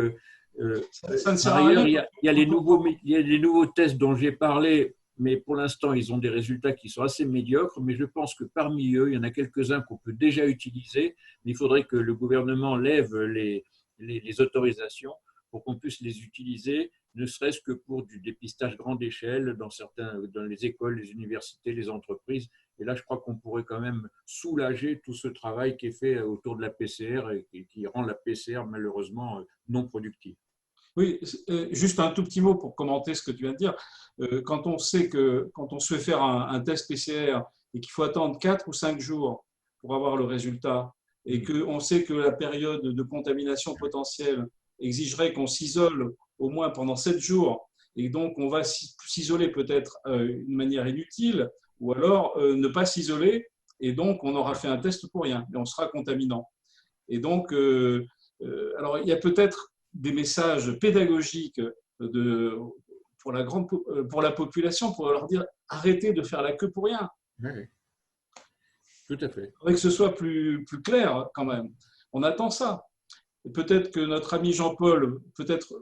ça ne sert
par
à
ailleurs,
rien.
il y a les nouveaux tests dont j'ai parlé, mais pour l'instant, ils ont des résultats qui sont assez médiocres. Mais je pense que parmi eux, il y en a quelques-uns qu'on peut déjà utiliser. Mais il faudrait que le gouvernement lève les autorisations pour qu'on puisse les utiliser, ne serait-ce que pour du dépistage grande échelle dans les écoles, les universités, les entreprises. Et là, je crois qu'on pourrait quand même soulager tout ce travail qui est fait autour de la PCR et qui rend la PCR malheureusement non productive.
Oui, juste un tout petit mot pour commenter ce que tu viens de dire. Quand on sait que quand on se fait faire un test PCR et qu'il faut attendre 4 ou 5 jours pour avoir le résultat, et qu'on sait que la période de contamination potentielle exigerait qu'on s'isole au moins pendant 7 jours, et donc on va s'isoler peut-être d'une manière inutile, ou alors ne pas s'isoler, et donc on aura fait un test pour rien, et on sera contaminant. Et donc, alors il y a peut-être des messages pédagogiques pour la population, pour leur dire arrêtez de faire la queue pour rien.
Oui, tout à fait.
Il faudrait que ce soit plus clair quand même. On attend ça. Peut-être que notre ami Jean-Paul peut-être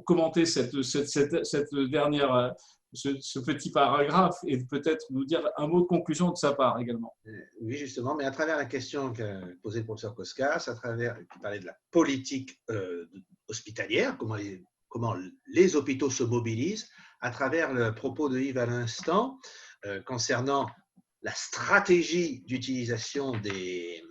commenter cette dernière, ce petit paragraphe et peut-être nous dire un mot de conclusion de sa part également.
Oui, justement, mais à travers la question qu'a posée le professeur Koskas, à travers, il parlait de la politique hospitalière, comment les hôpitaux se mobilisent, à travers le propos de Yves à l'instant, concernant la stratégie d'utilisation des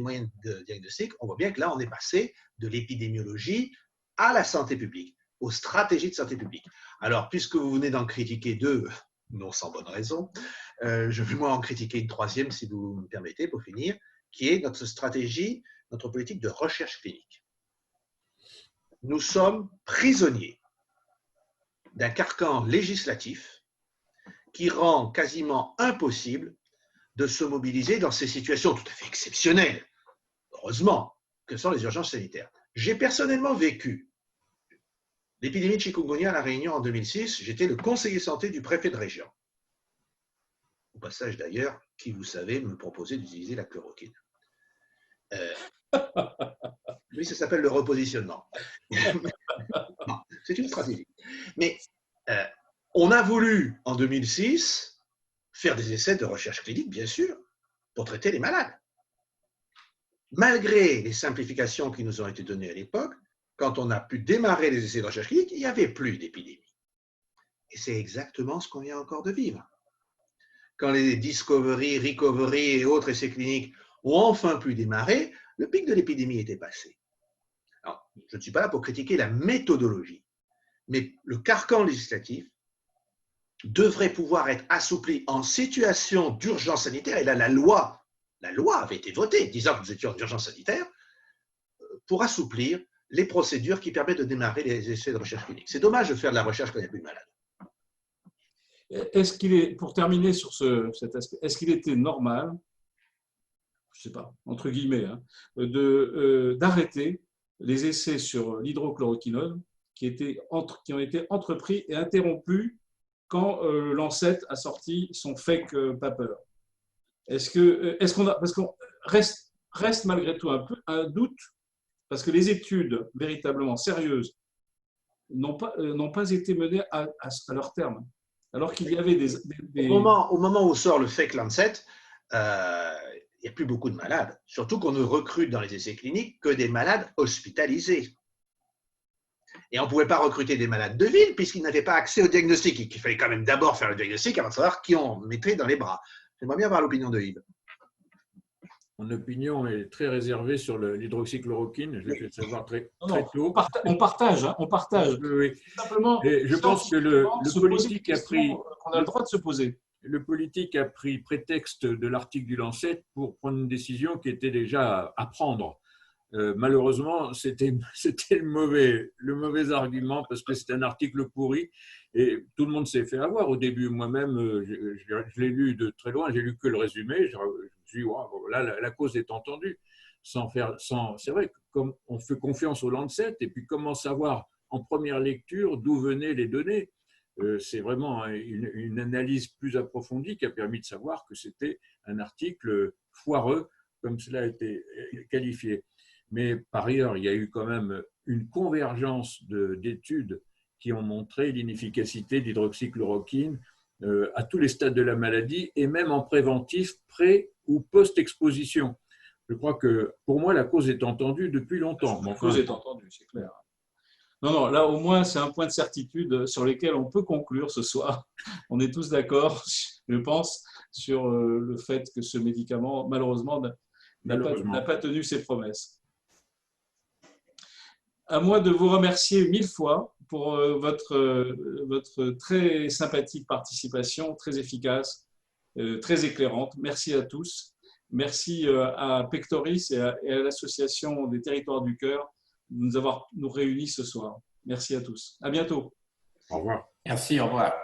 moyens de diagnostic, on voit bien que là, on est passé de l'épidémiologie à la santé publique, aux stratégies de santé publique. Alors, puisque vous venez d'en critiquer deux, non sans bonne raison, je vais moi en critiquer une troisième, si vous me permettez, pour finir, qui est notre stratégie, notre politique de recherche clinique. Nous sommes prisonniers d'un carcan législatif qui rend quasiment impossible de se mobiliser dans ces situations tout à fait exceptionnelles, heureusement, que sont les urgences sanitaires. J'ai personnellement vécu l'épidémie de chikungunya à La Réunion en 2006. J'étais le conseiller santé du préfet de région. Au passage d'ailleurs, qui, vous savez, me proposait d'utiliser la chloroquine. Oui, ça s'appelle le repositionnement. C'est une stratégie. Mais on a voulu, en 2006, faire des essais de recherche clinique, bien sûr, pour traiter les malades. Malgré les simplifications qui nous ont été données à l'époque, quand on a pu démarrer les essais de recherche clinique, il n'y avait plus d'épidémie. Et c'est exactement ce qu'on vient encore de vivre. Quand les Discovery, Recovery et autres essais cliniques ont enfin pu démarrer, le pic de l'épidémie était passé. Alors, je ne suis pas là pour critiquer la méthodologie, Mais le carcan législatif devrait pouvoir être assoupli en situation d'urgence sanitaire. Et là, la loi avait été votée disant que nous étions en urgence sanitaire pour assouplir les procédures qui permettent de démarrer les essais de recherche clinique. C'est dommage de faire de la recherche quand il n'y a plus de malades.
Est-ce qu'il est, pour terminer sur cet aspect, est-ce qu'il était normal, je ne sais pas, entre guillemets, hein, d'arrêter les essais sur l'hydrochloroquinone qui ont été entrepris et interrompus quand Lancet a sorti son fake paper? Parce qu'on reste malgré tout un doute, parce que les études véritablement sérieuses n'ont pas été menées à leur terme. Alors qu'il y avait des...
Au moment où sort le fake Lancet, il n'y a plus beaucoup de malades. Surtout qu'on ne recrute dans les essais cliniques que des malades hospitalisés. Et on ne pouvait pas recruter des malades de ville puisqu'ils n'avaient pas accès au diagnostic. Il fallait quand même d'abord faire le diagnostic avant de savoir qui on mettrait dans les bras. J'aimerais bien avoir l'opinion de Yves.
Mon opinion est très réservée sur l'hydroxychloroquine. Je l'ai fait savoir très tôt.
On partage, hein, on partage.
Oui.
Simplement,
et je pense que le politique a pris...
qu'on a le droit de se poser.
Le politique a pris prétexte de l'article du Lancet pour prendre une décision qui était déjà à prendre. Malheureusement, c'était le mauvais argument parce que c'était un article pourri et tout le monde s'est fait avoir. Au début, moi-même, je l'ai lu de très loin, j'ai lu que le résumé. Je me suis dit, wow, là, la cause est entendue. C'est vrai, comme on fait confiance au Lancet et puis comment savoir en première lecture d'où venaient les données. C'est vraiment une analyse plus approfondie qui a permis de savoir que c'était un article foireux, comme cela a été qualifié. Mais par ailleurs, il y a eu quand même une convergence d'études qui ont montré l'inefficacité de l'hydroxychloroquine à tous les stades de la maladie et même en préventif, pré- ou post-exposition. Je crois que pour moi, la cause est entendue depuis longtemps.
La cause est entendue, c'est clair. Non, là au moins c'est un point de certitude sur lequel on peut conclure ce soir. On est tous d'accord, je pense, sur le fait que ce médicament, malheureusement, n'a pas tenu ses promesses. À moi de vous remercier 1000 fois pour votre très sympathique participation, très efficace, très éclairante. Merci à tous. Merci à Pectoris et à l'Association des territoires du cœur de nous réunis ce soir. Merci à tous. À bientôt.
Au revoir.
Merci, au revoir.